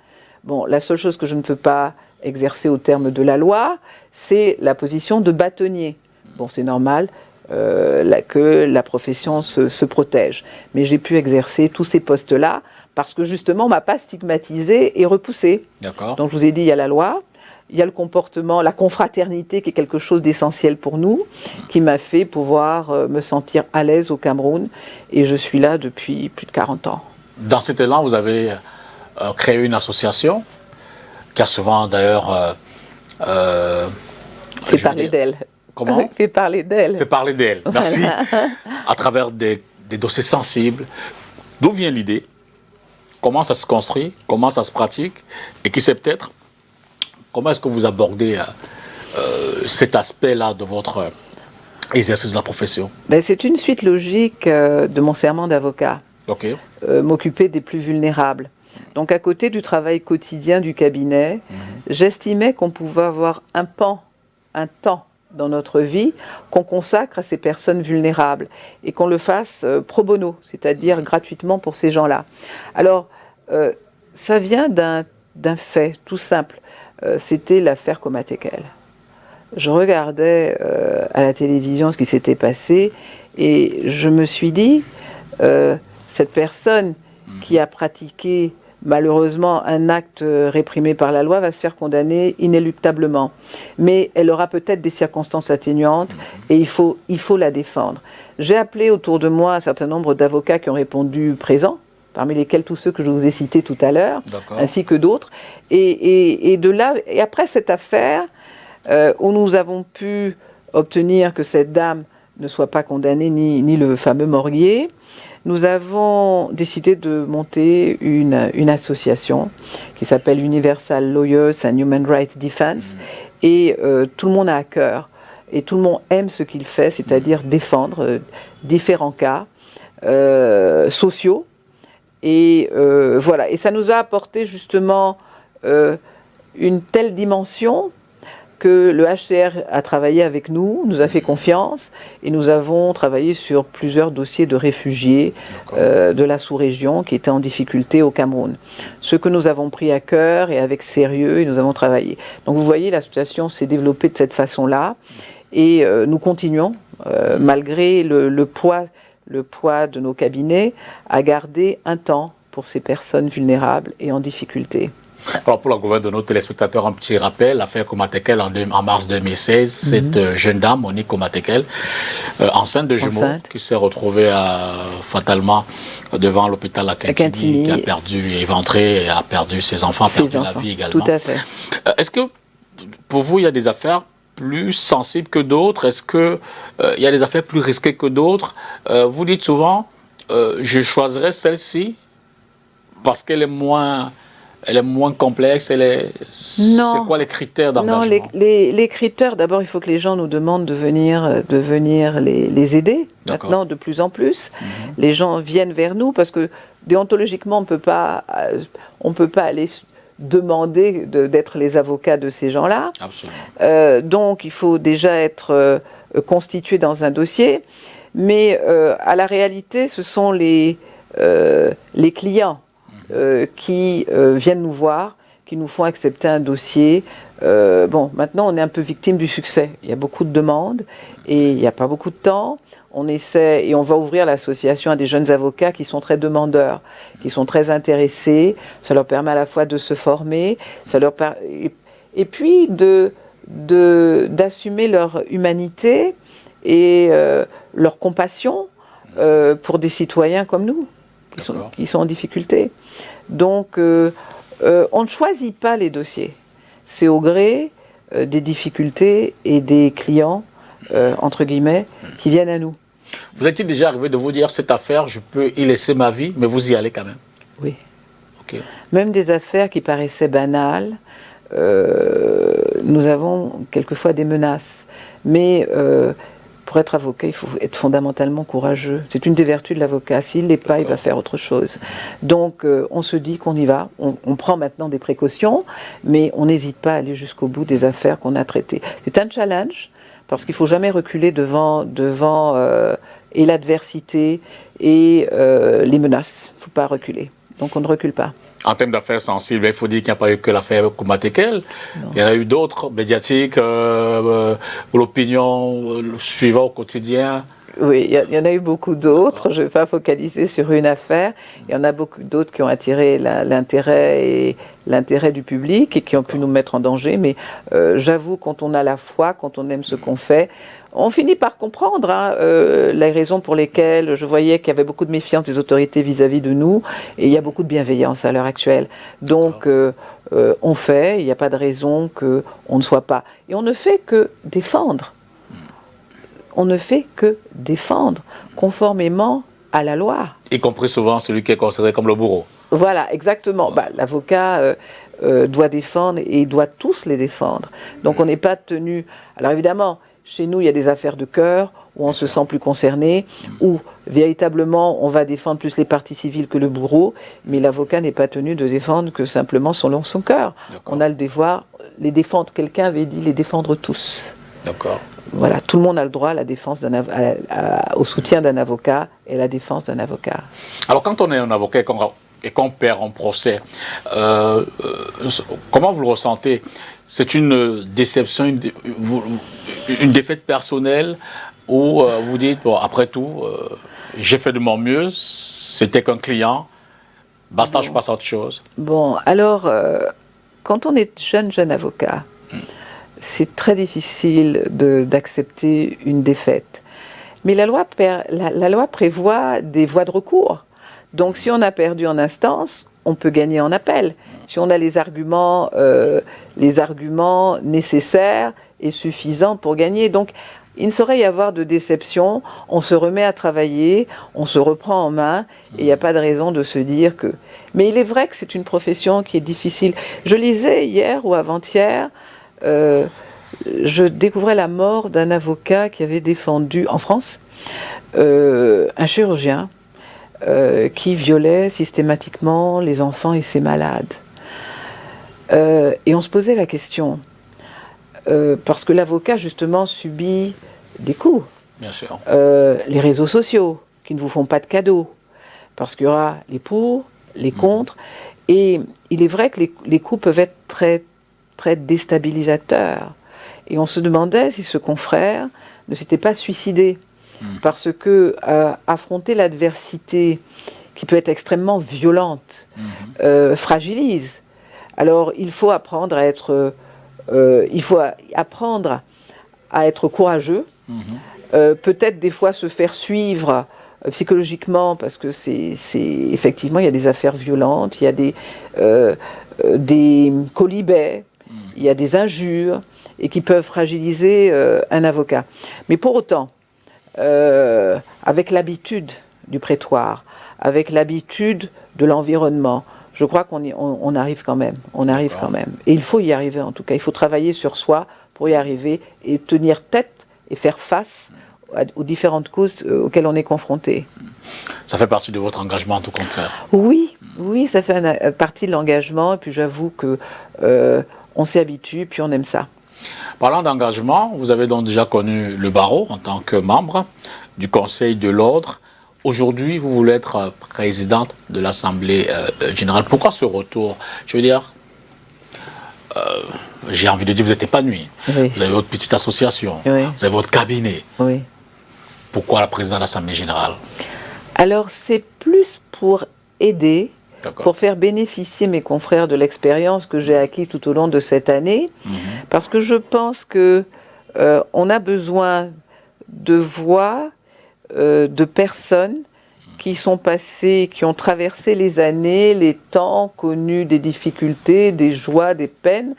Speaker 2: Bon, la seule chose que je ne peux pas exercer au terme de la loi, c'est la position de bâtonnier. Bon, c'est normal que la profession se protège. Mais j'ai pu exercer tous ces postes-là parce que justement, on ne m'a pas stigmatisée et repoussée. Donc je vous ai dit, il y a la loi, il y a le comportement, la confraternité qui est quelque chose d'essentiel pour nous, qui m'a fait pouvoir me sentir à l'aise au Cameroun. Et je suis là depuis plus de 40 ans.
Speaker 1: Dans cet élan, vous avez créé une association qui a souvent d'ailleurs...
Speaker 2: fait parler d'elle.
Speaker 1: Comment?
Speaker 2: Fait parler d'elle.
Speaker 1: Fait parler d'elle, merci. À travers des dossiers sensibles. D'où vient l'idée? Comment ça se construit? Comment ça se pratique? Et qui sait peut-être, comment est-ce que vous abordez cet aspect-là de votre exercice de la profession?
Speaker 2: C'est une suite logique de mon serment d'avocat. M'occuper des plus vulnérables. Donc à côté du travail quotidien du cabinet, j'estimais qu'on pouvait avoir un temps dans notre vie qu'on consacre à ces personnes vulnérables et qu'on le fasse pro bono, c'est-à-dire gratuitement pour ces gens-là. Alors, ça vient d'un fait tout simple. C'était l'affaire Coma Tekel. Je regardais à la télévision ce qui s'était passé et je me suis dit, cette personne qui a pratiqué malheureusement un acte réprimé par la loi va se faire condamner inéluctablement. Mais elle aura peut-être des circonstances atténuantes et il faut la défendre. J'ai appelé autour de moi un certain nombre d'avocats qui ont répondu présents, parmi lesquels tous ceux que je vous ai cités tout à l'heure, ainsi que d'autres. Et de là, et après cette affaire, où nous avons pu obtenir que cette dame ne soit pas condamnée, ni le fameux Morguier, nous avons décidé de monter une association qui s'appelle Universal Lawyers and Human Rights Defense. Et tout le monde a à cœur et tout le monde aime ce qu'il fait, c'est-à-dire défendre différents cas sociaux. Et voilà. Et ça nous a apporté justement une telle dimension que le HCR a travaillé avec nous, nous a fait confiance et nous avons travaillé sur plusieurs dossiers de réfugiés de la sous-région qui étaient en difficulté au Cameroun. Ce que nous avons pris à cœur et avec sérieux et nous avons travaillé. Donc vous voyez, l'association s'est développée de cette façon-là et nous continuons, malgré le poids de nos cabinets, à garder un temps pour ces personnes vulnérables et en difficulté.
Speaker 1: Alors pour la gouverne de nos téléspectateurs, un petit rappel, l'affaire Coma Tekel en mars 2016, cette jeune dame, Monique Coma Tekel, enceinte de jumeaux, qui s'est retrouvée fatalement devant l'hôpital à Quintini, qui a perdu, éventré, et a perdu ses enfants, a perdu la vie également.
Speaker 2: Tout à fait.
Speaker 1: Est-ce que pour vous, il y a des affaires plus sensibles que d'autres? Est-ce qu'il y a des affaires plus risquées que d'autres? Vous dites souvent, je choisirais celle-ci parce qu'elle est moins elle est moins complexe,
Speaker 2: Non.
Speaker 1: C'est quoi les critères d'engagement?
Speaker 2: Non, les critères, d'abord, il faut que les gens nous demandent de venir les aider, maintenant, de plus en plus. Les gens viennent vers nous, parce que déontologiquement, on ne peut pas aller demander d'être les avocats de ces gens-là.
Speaker 1: Absolument.
Speaker 2: Donc, il faut déjà être constitué dans un dossier. Mais à la réalité, ce sont les clients qui viennent nous voir, qui nous font accepter un dossier. Bon, maintenant, on est un peu victime du succès. Il y a beaucoup de demandes et il n'y a pas beaucoup de temps. On essaie, et on va ouvrir l'association à des jeunes avocats qui sont très demandeurs, qui sont très intéressés. Ça leur permet à la fois de se former, et puis d'assumer leur humanité et leur compassion pour des citoyens comme nous, qui sont en difficulté. Donc, on ne choisit pas les dossiers. C'est au gré des difficultés et des clients, entre guillemets, qui viennent à nous.
Speaker 1: Vous est-il déjà arrivé de vous dire, cette affaire, je peux y laisser ma vie, mais vous y allez quand même?
Speaker 2: Oui.
Speaker 1: Okay.
Speaker 2: Même des affaires qui paraissaient banales, nous avons quelquefois des menaces. Mais pour être avocat, il faut être fondamentalement courageux. C'est une des vertus de l'avocat. S'il ne l'est pas, il va faire autre chose. Donc, on se dit qu'on y va. On prend maintenant des précautions, mais on n'hésite pas à aller jusqu'au bout des affaires qu'on a traitées. C'est un challenge, parce qu'il ne faut jamais reculer devant et l'adversité et les menaces. Il ne faut pas reculer. Donc, on ne recule pas.
Speaker 1: En termes d'affaires sensibles, il faut dire qu'il n'y a pas eu que l'affaire Kumba Tekel. Il y en a eu d'autres médiatiques, où l'opinion suivant au quotidien.
Speaker 2: Oui, il y en a eu beaucoup d'autres. Je ne vais pas focaliser sur une affaire. Il y en a beaucoup d'autres qui ont attiré l'intérêt du public et qui ont pu nous mettre en danger. Mais j'avoue, quand on a la foi, quand on aime ce qu'on fait, on finit par comprendre les raisons pour lesquelles je voyais qu'il y avait beaucoup de méfiance des autorités vis-à-vis de nous, et il y a beaucoup de bienveillance à l'heure actuelle. Donc, on fait, il n'y a pas de raison qu'on ne soit pas. Et on ne fait que défendre. On ne fait que défendre, conformément à la loi.
Speaker 1: Y compris souvent celui qui est considéré comme le bourreau.
Speaker 2: Voilà, exactement. L'avocat doit défendre et doit tous les défendre. Donc on n'est pas tenu... Alors évidemment, chez nous, il y a des affaires de cœur où on se sent plus concerné, où véritablement on va défendre plus les parties civiles que le bourreau, mais l'avocat n'est pas tenu de défendre que simplement selon son cœur. On a le devoir, les défendre, quelqu'un avait dit les défendre tous.
Speaker 1: D'accord.
Speaker 2: Voilà, tout le monde a le droit à la défense au soutien d'un avocat et à la défense d'un avocat.
Speaker 1: Alors quand on est un avocat et qu'on perd un procès, comment vous le ressentez? C'est une déception, une défaite personnelle, où vous dites, bon, après tout, j'ai fait de mon mieux, c'était qu'un client, basta, je passe à autre chose.
Speaker 2: Bon, alors, quand on est jeune avocat, c'est très difficile d'accepter une défaite. Mais la loi prévoit des voies de recours. Donc si on a perdu en instance, on peut gagner en appel. Si on a les arguments nécessaires et suffisants pour gagner. Donc il ne saurait y avoir de déception. On se remet à travailler, on se reprend en main et il n'y a pas de raison de se dire que... Mais il est vrai que c'est une profession qui est difficile. Je lisais hier ou avant-hier... je découvrais la mort d'un avocat qui avait défendu, en France, un chirurgien qui violait systématiquement les enfants et ses malades. Et on se posait la question, parce que l'avocat, justement, subit des coups.
Speaker 1: Bien sûr.
Speaker 2: Les réseaux sociaux, qui ne vous font pas de cadeaux, parce qu'il y aura les pour, les contre, et il est vrai que les coups peuvent être très très déstabilisateur. Et on se demandait si ce confrère ne s'était pas suicidé. Parce que affronter l'adversité, qui peut être extrêmement violente, fragilise. Alors il faut apprendre à être, courageux, peut-être des fois se faire suivre psychologiquement, parce que effectivement, il y a des affaires violentes, il y a des colibets, il y a des injures et qui peuvent fragiliser un avocat. Mais pour autant, avec l'habitude du prétoire, avec l'habitude de l'environnement, je crois on arrive quand même. On arrive quand même. Et il faut y arriver en tout cas. Il faut travailler sur soi pour y arriver et tenir tête et faire face aux différentes causes auxquelles on est confronté.
Speaker 1: Ça fait partie de votre engagement en tout compte faire.
Speaker 2: Oui, oui, ça fait partie de l'engagement. Et puis j'avoue que on s'y habitue, puis on aime ça.
Speaker 1: Parlant d'engagement, vous avez donc déjà connu le barreau en tant que membre du Conseil de l'Ordre. Aujourd'hui, vous voulez être présidente de l'Assemblée générale. Pourquoi ce retour? Je veux dire, j'ai envie de dire, vous êtes épanoui.
Speaker 2: Oui.
Speaker 1: Vous avez votre petite association,
Speaker 2: oui.
Speaker 1: Vous avez votre cabinet.
Speaker 2: Oui.
Speaker 1: Pourquoi la présidente de l'Assemblée générale?
Speaker 2: Alors, c'est plus pour aider, pour faire bénéficier mes confrères de l'expérience que j'ai acquise tout au long de cette année, parce que je pense que on a besoin de voix, de personnes qui sont passées, qui ont traversé les années, les temps, connu des difficultés, des joies, des peines,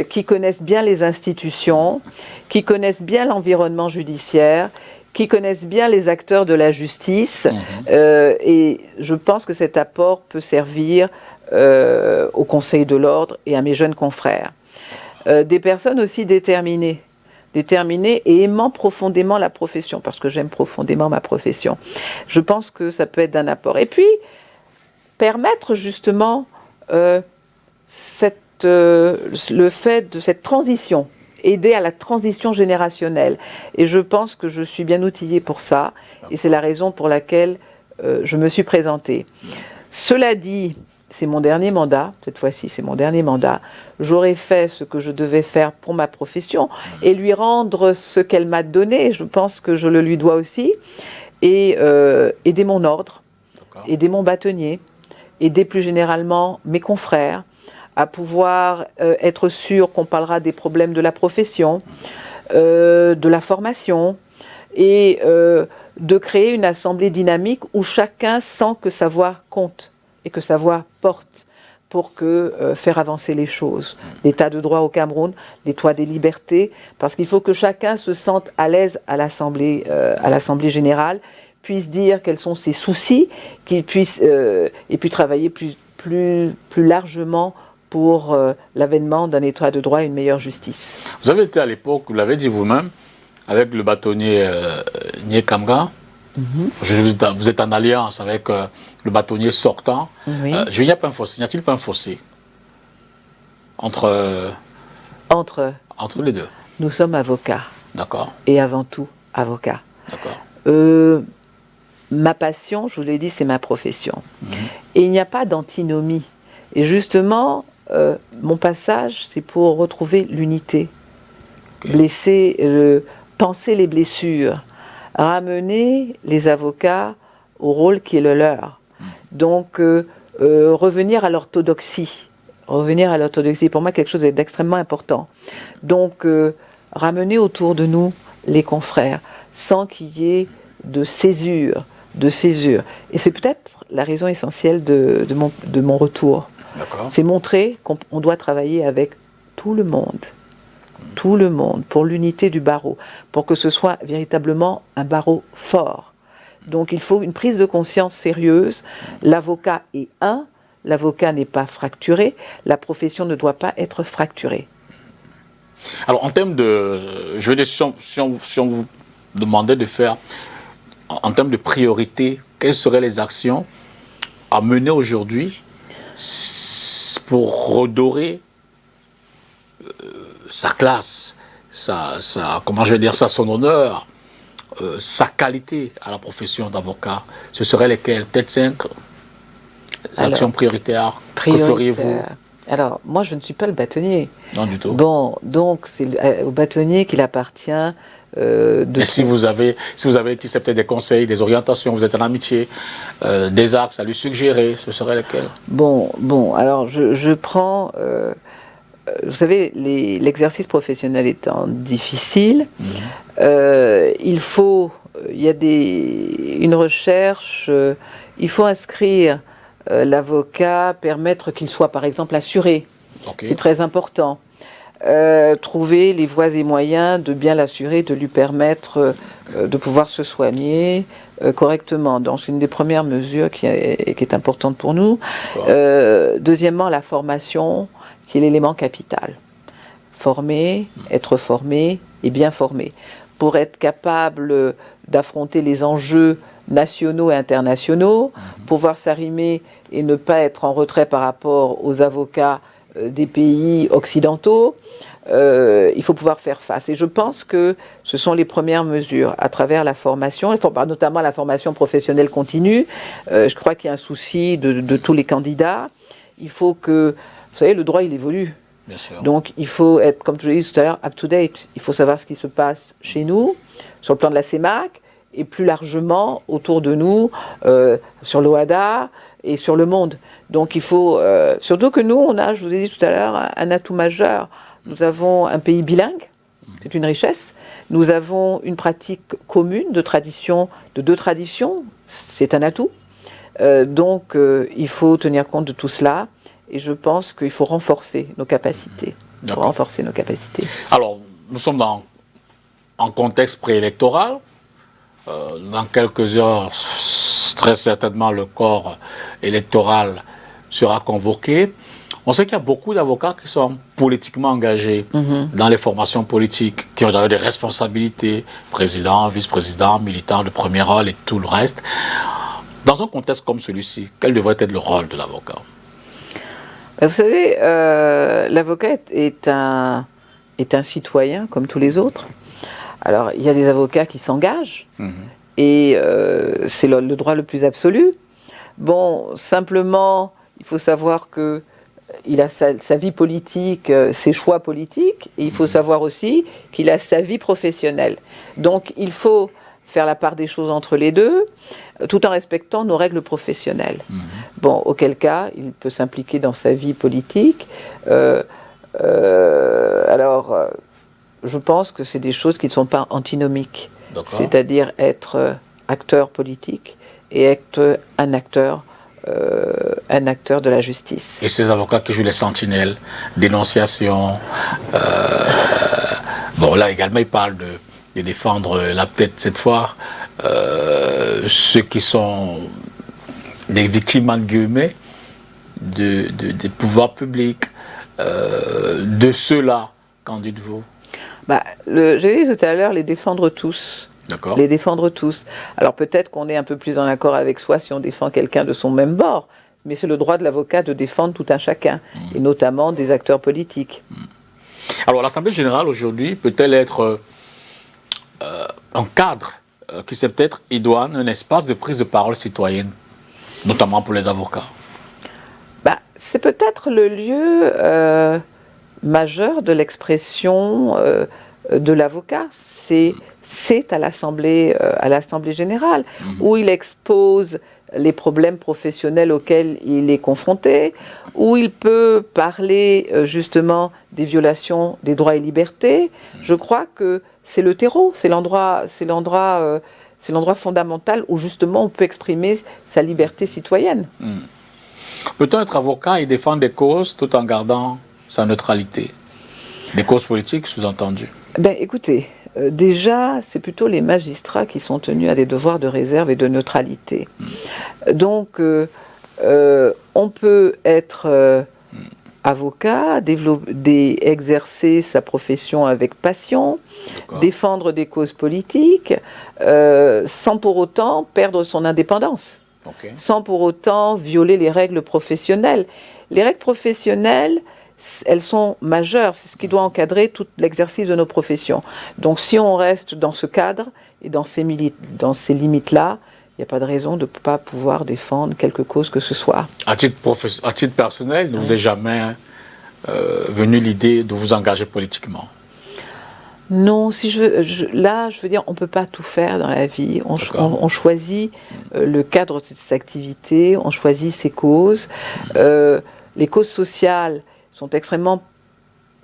Speaker 2: qui connaissent bien les institutions, qui connaissent bien l'environnement judiciaire, qui connaissent bien les acteurs de la justice. Et je pense que cet apport peut servir au Conseil de l'Ordre et à mes jeunes confrères. Des personnes aussi déterminées et aimant profondément la profession, parce que j'aime profondément ma profession. Je pense que ça peut être d'un apport. Et puis, permettre justement le fait de cette transition, aider à la transition générationnelle. Et je pense que je suis bien outillée pour ça, et c'est la raison pour laquelle je me suis présentée. Cela dit, c'est mon dernier mandat, cette fois-ci c'est mon dernier mandat, j'aurais fait ce que je devais faire pour ma profession et lui rendre ce qu'elle m'a donné, je pense que je le lui dois aussi, et aider mon ordre, aider mon bâtonnier, aider plus généralement mes confrères, à pouvoir être sûr qu'on parlera des problèmes de la profession, de la formation, et de créer une assemblée dynamique où chacun sent que sa voix compte et que sa voix porte pour faire avancer les choses. L'état de droit au Cameroun, les toits des libertés, parce qu'il faut que chacun se sente à l'aise à l'Assemblée générale, puisse dire quels sont ses soucis, qu'il puisse et puis travailler plus largement pour l'avènement d'un état de droit et une meilleure justice.
Speaker 1: Vous avez été à l'époque, vous l'avez dit vous-même, avec le bâtonnier Nyékamga. Vous êtes en alliance avec le bâtonnier sortant.
Speaker 2: Oui.
Speaker 1: Je veux dire, n'y a-t-il pas un fossé entre les deux?
Speaker 2: Nous sommes avocats.
Speaker 1: D'accord.
Speaker 2: Et avant tout, avocats.
Speaker 1: D'accord.
Speaker 2: Ma passion, je vous l'ai dit, c'est ma profession. Et il n'y a pas d'antinomie. Et justement, mon passage, c'est pour retrouver l'unité. Penser les blessures, ramener les avocats au rôle qui est le leur. Donc, revenir à l'orthodoxie. Revenir à l'orthodoxie, pour moi, quelque chose d'extrêmement important. Donc, ramener autour de nous les confrères, sans qu'il y ait de césure. Et c'est peut-être la raison essentielle de mon retour. C'est montrer qu'on doit travailler avec tout le monde, pour l'unité du barreau, pour que ce soit véritablement un barreau fort. Donc il faut une prise de conscience sérieuse. L'avocat est un, l'avocat n'est pas fracturé, la profession ne doit pas être fracturée.
Speaker 1: Alors en termes de, je veux dire, si on vous demandait de faire, en termes de priorité, quelles seraient les actions à mener aujourd'hui pour redorer sa classe, comment je vais dire ça, son honneur, sa qualité à la profession d'avocat? Ce seraient lesquelles? Peut-être 5 actions prioritaires. Que feriez-vous?
Speaker 2: Alors, moi, je ne suis pas le bâtonnier.
Speaker 1: Non, du tout.
Speaker 2: Bon, donc, c'est au bâtonnier qu'il appartient
Speaker 1: Et si vous avez qui c'est peut-être des conseils, des orientations, vous êtes en amitié, des axes à lui suggérer, ce seraient lesquels? Bon,
Speaker 2: alors je prends... vous savez, l'exercice professionnel étant difficile, il y a une recherche, il faut inscrire l'avocat, permettre qu'il soit par exemple assuré. C'est très important. trouver les voies et moyens de bien l'assurer, de lui permettre de pouvoir se soigner correctement. Donc c'est une des premières mesures qui est importante pour nous. Deuxièmement, la formation, qui est l'élément capital. Former, être formé et bien formé. Pour être capable d'affronter les enjeux nationaux et internationaux, pouvoir s'arrimer et ne pas être en retrait par rapport aux avocats des pays occidentaux, il faut pouvoir faire face. Et je pense que ce sont les premières mesures à travers la formation, notamment la formation professionnelle continue. Je crois qu'il y a un souci de tous les candidats. Il faut que, vous savez, le droit, il évolue.
Speaker 1: Bien sûr.
Speaker 2: Donc il faut être, comme je l'ai dit tout à l'heure, up-to-date. Il faut savoir ce qui se passe chez nous, sur le plan de la CEMAC, et plus largement autour de nous, sur l'OHADA et sur le monde. Donc il faut, surtout que nous, on a, je vous ai dit tout à l'heure, un atout majeur. Nous avons un pays bilingue, c'est une richesse. Nous avons une pratique commune de deux traditions, c'est un atout. Donc il faut tenir compte de tout cela. Et je pense qu'il faut renforcer nos capacités.
Speaker 1: Alors, nous sommes en contexte préélectoral. Dans quelques heures, très certainement, le corps électoral sera convoqué. On sait qu'il y a beaucoup d'avocats qui sont politiquement engagés dans les formations politiques, qui ont d'ailleurs des responsabilités, président, vice-président, militants de premier rôle et tout le reste. Dans un contexte comme celui-ci, quel devrait être le rôle de l'avocat ?
Speaker 2: Vous savez, l'avocat est un citoyen comme tous les autres. Alors, il y a des avocats qui s'engagent, et c'est le droit le plus absolu. Bon, simplement, il faut savoir qu'il a sa vie politique, ses choix politiques, et il faut savoir aussi qu'il a sa vie professionnelle. Donc, il faut faire la part des choses entre les deux, tout en respectant nos règles professionnelles. Bon, auquel cas, il peut s'impliquer dans sa vie politique. Je pense que c'est des choses qui ne sont pas antinomiques. C'est-à-dire être acteur politique et être un acteur de la justice.
Speaker 1: Et ces avocats qui jouent les sentinelles, dénonciation, bon là également il parle de défendre la tête cette fois, ceux qui sont des victimes entre guillemets des pouvoirs publics, de ceux-là, qu'en dites-vous?
Speaker 2: J'ai dit tout à l'heure, les défendre tous.
Speaker 1: D'accord.
Speaker 2: Les défendre tous. Alors peut-être qu'on est un peu plus en accord avec soi si on défend quelqu'un de son même bord, mais c'est le droit de l'avocat de défendre tout un chacun, et notamment des acteurs politiques.
Speaker 1: Alors l'Assemblée générale aujourd'hui peut-elle être un cadre qui sait peut-être idoine, un espace de prise de parole citoyenne, notamment pour les avocats?
Speaker 2: C'est peut-être le lieu majeur de l'expression de l'avocat. C'est à l'Assemblée générale, où il expose les problèmes professionnels auxquels il est confronté, où il peut parler justement des violations des droits et libertés. Je crois que c'est le terreau, c'est l'endroit fondamental où justement on peut exprimer sa liberté citoyenne.
Speaker 1: Peut-on être avocat et défendre des causes tout en gardant sa neutralité? Des causes politiques, sous-entendu.
Speaker 2: Écoutez, déjà, c'est plutôt les magistrats qui sont tenus à des devoirs de réserve et de neutralité. Donc, on peut être avocat, exercer sa profession avec passion, défendre des causes politiques, sans pour autant perdre son indépendance. Sans pour autant violer les règles professionnelles. Les règles professionnelles, elles sont majeures, c'est ce qui doit encadrer tout l'exercice de nos professions. Donc si on reste dans ce cadre et dans ces limites-là, il n'y a pas de raison de ne pas pouvoir défendre quelque cause que ce soit.
Speaker 1: À titre personnel, ne vous est jamais venue l'idée de vous engager politiquement?
Speaker 2: Non, je veux dire, on ne peut pas tout faire dans la vie. On choisit le cadre de ses activités, on choisit ses causes. Les causes sociales sont extrêmement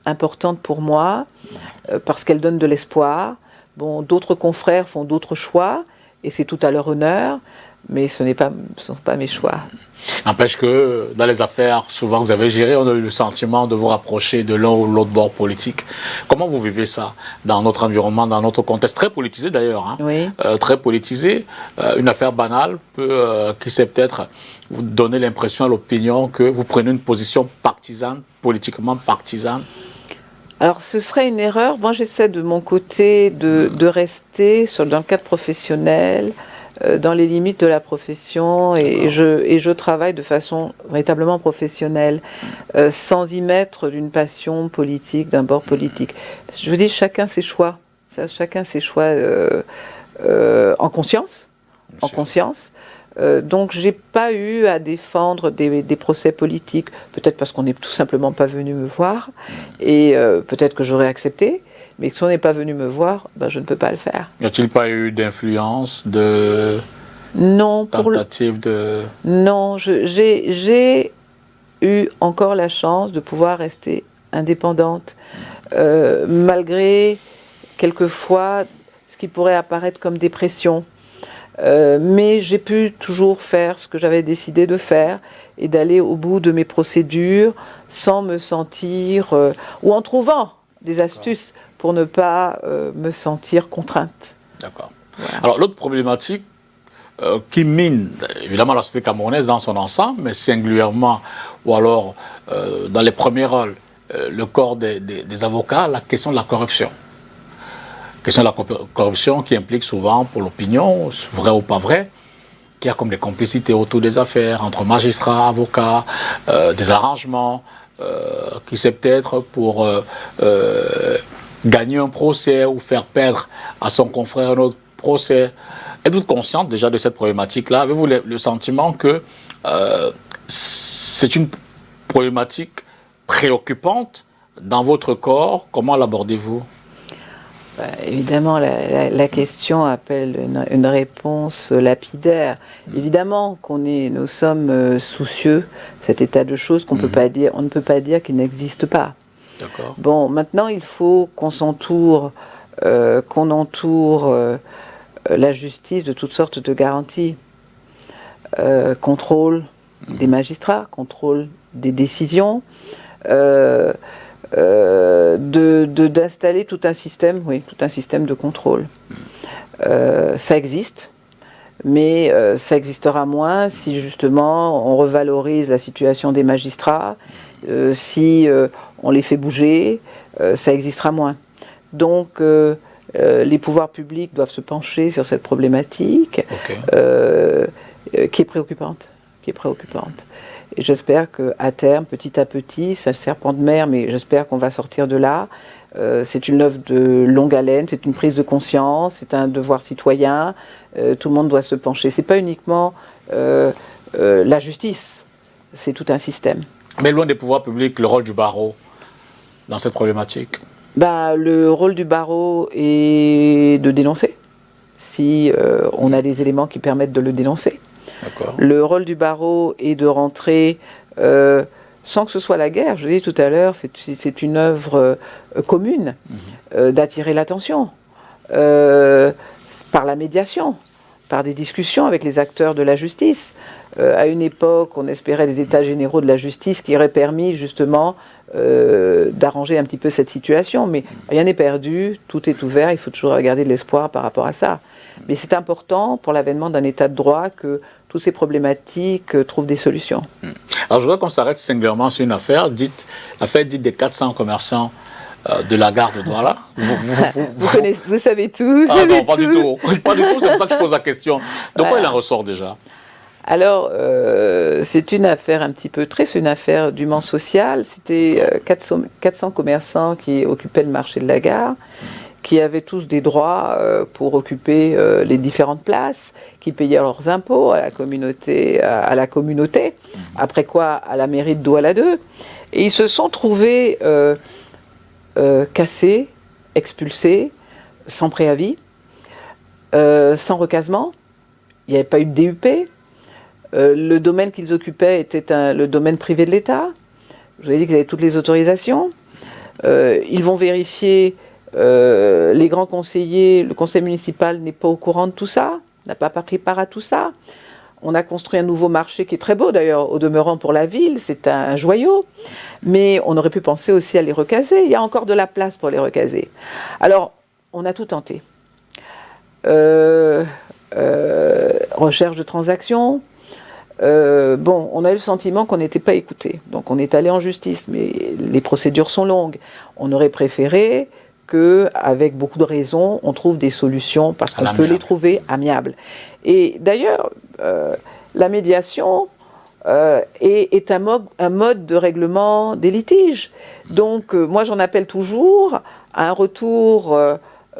Speaker 2: importantes pour moi parce qu'elles donnent de l'espoir. Bon, d'autres confrères font d'autres choix et c'est tout à leur honneur. mais ce ne sont pas mes choix.
Speaker 1: N'empêche que dans les affaires, souvent vous avez géré, on a eu le sentiment de vous rapprocher de l'un ou l'autre bord politique. Comment vous vivez ça dans notre environnement, dans notre contexte, très politisé d'ailleurs, hein,
Speaker 2: Oui.
Speaker 1: très politisé. Une affaire banale peut, qui sait peut-être vous donner l'impression à l'opinion que vous prenez une position partisane, politiquement partisane.
Speaker 2: Alors, ce serait une erreur. Moi, j'essaie de mon côté de rester dans le cadre professionnel, dans les limites de la profession, et je travaille de façon véritablement professionnelle, sans y mettre d'une passion politique, d'un bord politique. Je veux dire, chacun ses choix. Chacun ses choix en conscience. En conscience. Donc, j'ai pas eu à défendre des procès politiques, peut-être parce qu'on n'est tout simplement pas venu me voir, et peut-être que j'aurais accepté, mais si on n'est pas venu me voir, ben, je ne peux pas le faire.
Speaker 1: N'y a-t-il pas eu d'influence, de
Speaker 2: non,
Speaker 1: tentative de...
Speaker 2: Non, j'ai eu encore la chance de pouvoir rester indépendante, malgré quelquefois ce qui pourrait apparaître comme des pressions. Mais j'ai pu toujours faire ce que j'avais décidé de faire et d'aller au bout de mes procédures sans me sentir, ou en trouvant des astuces pour ne pas me sentir contrainte.
Speaker 1: D'accord. Voilà. Alors l'autre problématique qui mine évidemment la société camerounaise dans son ensemble, mais singulièrement, ou alors dans les premiers rôles, le corps des avocats, la question de la corruption. Question de la corruption qui implique souvent, pour l'opinion, vrai ou pas vrai, qu'il y a comme des complicités autour des affaires, entre magistrats, avocats, des arrangements, qui c'est peut-être pour gagner un procès ou faire perdre à son confrère un autre procès. Êtes-vous consciente déjà de cette problématique-là? Avez-vous le sentiment que c'est une problématique préoccupante dans votre corps? Comment l'abordez-vous?
Speaker 2: Évidemment, la question appelle une réponse lapidaire. Évidemment nous sommes soucieux de cet état de choses qu'on peut pas dire, on ne peut pas dire qu'il n'existe pas.
Speaker 1: D'accord.
Speaker 2: Bon, maintenant, il faut qu'on entoure la justice de toutes sortes de garanties. Contrôle des magistrats, contrôle des décisions, d'installer tout un système de contrôle. Ça existe, mais ça existera moins si justement on revalorise la situation des magistrats, si on les fait bouger, ça existera moins. Donc les pouvoirs publics doivent se pencher sur cette problématique qui est préoccupante. Et j'espère qu'à terme, petit à petit, c'est un serpent de mer, mais j'espère qu'on va sortir de là. C'est une œuvre de longue haleine, c'est une prise de conscience, c'est un devoir citoyen. Tout le monde doit se pencher. C'est pas uniquement la justice, c'est tout un système.
Speaker 1: Mais loin des pouvoirs publics, le rôle du barreau dans cette problématique?
Speaker 2: Le rôle du barreau est de dénoncer, si on a des éléments qui permettent de le dénoncer. Le rôle du barreau est de rentrer, sans que ce soit la guerre, je l'ai dit tout à l'heure, c'est une œuvre commune, d'attirer l'attention, par la médiation, par des discussions avec les acteurs de la justice. À une époque, on espérait des états généraux de la justice qui auraient permis justement d'arranger un petit peu cette situation, mais rien n'est perdu, tout est ouvert, il faut toujours garder de l'espoir par rapport à ça. Mais c'est important pour l'avènement d'un état de droit que toutes ces problématiques trouvent des solutions.
Speaker 1: Alors je voudrais qu'on s'arrête singulièrement sur une affaire dite des 400 commerçants de la gare de Douala.
Speaker 2: Vous savez tout.
Speaker 1: Non, pas du tout. Pas du tout, c'est pour ça que je pose la question. De quoi il en ressort déjà?
Speaker 2: Alors, c'est une affaire un petit peu triste, une affaire dûment sociale. C'était 400 commerçants qui occupaient le marché de la gare, qui avaient tous des droits pour occuper les différentes places, qui payaient leurs impôts à la communauté, après quoi à la mairie de Douala 2. Et ils se sont trouvés cassés, expulsés, sans préavis, sans recasement. Il n'y avait pas eu de DUP. Le domaine qu'ils occupaient était le domaine privé de l'État. Je vous ai dit qu'ils avaient toutes les autorisations. Ils vont vérifier, les grands conseillers, le conseil municipal n'est pas au courant de tout ça, n'a pas pris part à tout ça. On a construit un nouveau marché qui est très beau d'ailleurs, au demeurant pour la ville, c'est un joyau. Mais on aurait pu penser aussi à les recaser. Il y a encore de la place pour les recaser. Alors, on a tout tenté. Recherche de transactions. On a eu le sentiment qu'on n'était pas écouté. Donc on est allé en justice, mais les procédures sont longues. On aurait préféré qu'avec beaucoup de raisons, on trouve des solutions parce qu'on peut les trouver amiables. Et d'ailleurs, la médiation est un mode de règlement des litiges. Donc moi j'en appelle toujours à un retour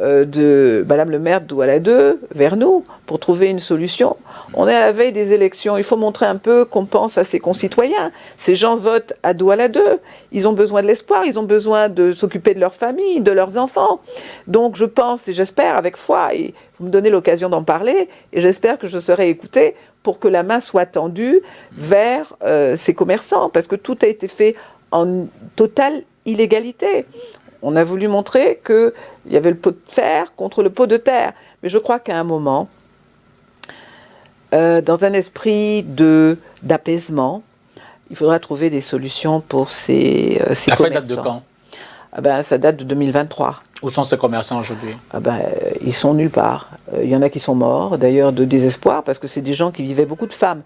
Speaker 2: de Madame le maire de Douala 2 vers nous pour trouver une solution. On est à la veille des élections, il faut montrer un peu qu'on pense à ses concitoyens. Ces gens votent à Douala 2, ils ont besoin de l'espoir, ils ont besoin de s'occuper de leur famille, de leurs enfants. Donc je pense et j'espère avec foi, et vous me donnez l'occasion d'en parler, et j'espère que je serai écoutée pour que la main soit tendue vers ces commerçants, parce que tout a été fait en totale illégalité. On a voulu montrer qu'il y avait le pot de fer contre le pot de terre. Mais je crois qu'à un moment, dans un esprit d'apaisement, il faudra trouver des solutions pour ces commerçants.
Speaker 1: Ça date de quand?
Speaker 2: Ça date de 2023.
Speaker 1: Où sont ces commerçants aujourd'hui?
Speaker 2: Ils sont nulle part. Il y en a qui sont morts, d'ailleurs de désespoir, parce que c'est des gens qui vivaient, beaucoup de femmes,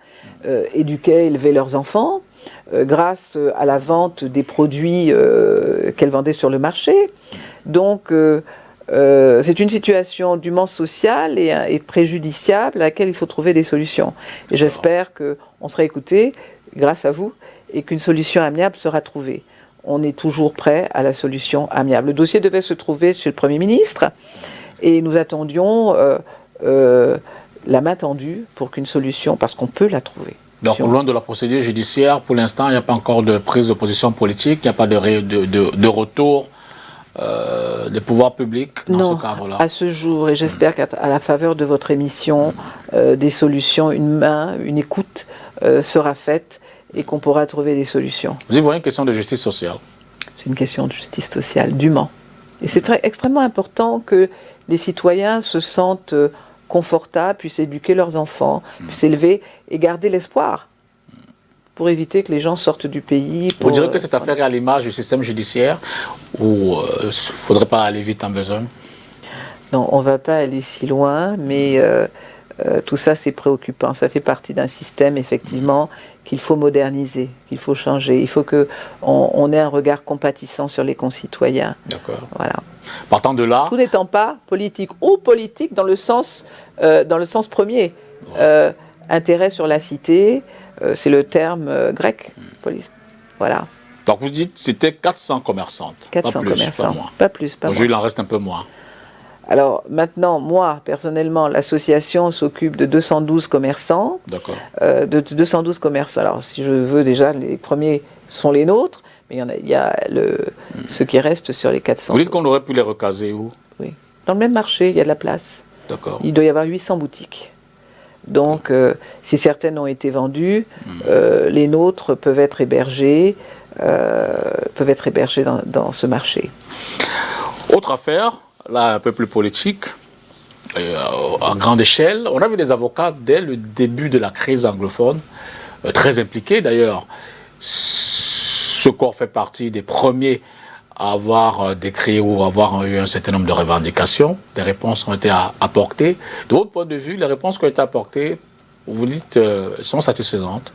Speaker 2: éduquaient, élevaient leurs enfants, grâce à la vente des produits qu'elles vendaient sur le marché. Donc, c'est une situation dûment sociale et préjudiciable à laquelle il faut trouver des solutions. Et j'espère qu'on sera écouté grâce à vous et qu'une solution amiable sera trouvée. On est toujours prêt à la solution amiable. Le dossier devait se trouver chez le Premier ministre et nous attendions la main tendue pour qu'une solution, parce qu'on peut la trouver.
Speaker 1: Donc, loin de la procédure judiciaire, pour l'instant, il n'y a pas encore de prise de position politique, il n'y a pas de retour des pouvoirs publics dans ce cadre-là.
Speaker 2: À ce jour, et j'espère qu'à la faveur de votre émission, des solutions, une écoute sera faite et qu'on pourra trouver des solutions.
Speaker 1: Vous y voyez une question de justice sociale?
Speaker 2: C'est une question de justice sociale, dûment. Et c'est extrêmement important que les citoyens se sentent confortables, puissent éduquer leurs enfants, puissent élever et garder l'espoir pour éviter que les gens sortent du pays.
Speaker 1: Vous direz que cette affaire est à l'image du système judiciaire ou il ne faudrait pas aller vite en besogne?
Speaker 2: Non, on ne va pas aller si loin, mais tout ça c'est préoccupant. Ça fait partie d'un système effectivement qu'il faut moderniser, qu'il faut changer. Il faut qu'on ait un regard compatissant sur les concitoyens.
Speaker 1: D'accord.
Speaker 2: Voilà.
Speaker 1: Partant de là...
Speaker 2: Tout n'étant pas politique, ou politique dans le sens premier.
Speaker 1: Ouais.
Speaker 2: Intérêt sur la cité, c'est le terme grec. Voilà.
Speaker 1: Donc vous dites que c'était 400 commerçantes.
Speaker 2: 400 commerçants. Pas plus, pas moins.
Speaker 1: Aujourd'hui, il en reste un peu moins.
Speaker 2: Alors maintenant, moi, personnellement, l'association s'occupe de 212 commerçants.
Speaker 1: D'accord.
Speaker 2: De 212 commerçants. Alors si je veux déjà, les premiers sont les nôtres, mais il y a ceux qui restent sur les 400.
Speaker 1: Vous dites qu'on aurait pu les recaser où?
Speaker 2: Oui. Dans le même marché, il y a de la place.
Speaker 1: D'accord.
Speaker 2: Il doit y avoir 800 boutiques. Donc, si certaines ont été vendues, les nôtres peuvent être hébergées, dans ce marché.
Speaker 1: Autre affaire, là un peu plus politique, à grande échelle, on a vu des avocats dès le début de la crise anglophone, très impliqués d'ailleurs. Ce corps fait partie des premiers à avoir décrit ou avoir eu un certain nombre de revendications. Des réponses ont été apportées. De votre point de vue, les réponses qui ont été apportées, vous dites, sont satisfaisantes?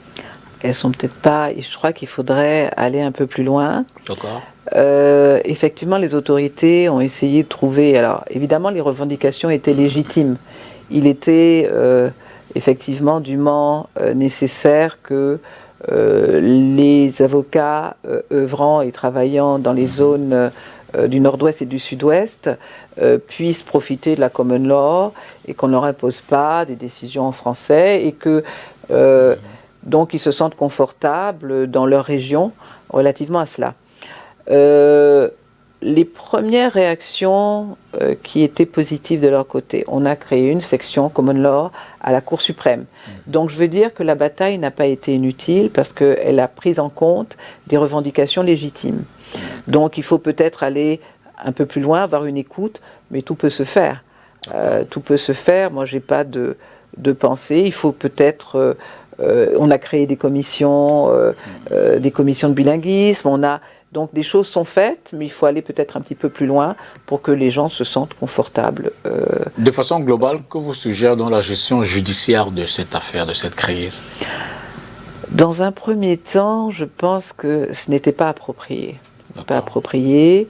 Speaker 2: Elles sont peut-être pas, et je crois qu'il faudrait aller un peu plus loin.
Speaker 1: D'accord.
Speaker 2: Effectivement, les autorités ont essayé de trouver... Alors, évidemment, les revendications étaient légitimes. Il était effectivement dûment nécessaire que les avocats œuvrant et travaillant dans les zones du nord-ouest et du sud-ouest puissent profiter de la common law et qu'on ne leur impose pas des décisions en français et que donc ils se sentent confortables dans leur région relativement à cela. Les premières réactions qui étaient positives de leur côté, on a créé une section common law à la Cour suprême. Donc je veux dire que la bataille n'a pas été inutile parce qu'elle a pris en compte des revendications légitimes. Donc il faut peut-être aller un peu plus loin, avoir une écoute, mais tout peut se faire. Tout peut se faire. Moi, j'ai pas de de penser. Il faut peut-être... on a créé des commissions de bilinguisme, donc des choses sont faites, mais il faut aller peut-être un petit peu plus loin pour que les gens se sentent confortables.
Speaker 1: De façon globale, que vous suggère dans la gestion judiciaire de cette affaire, de cette crise?
Speaker 2: Dans un premier temps, je pense que ce n'était pas approprié. Pas approprié.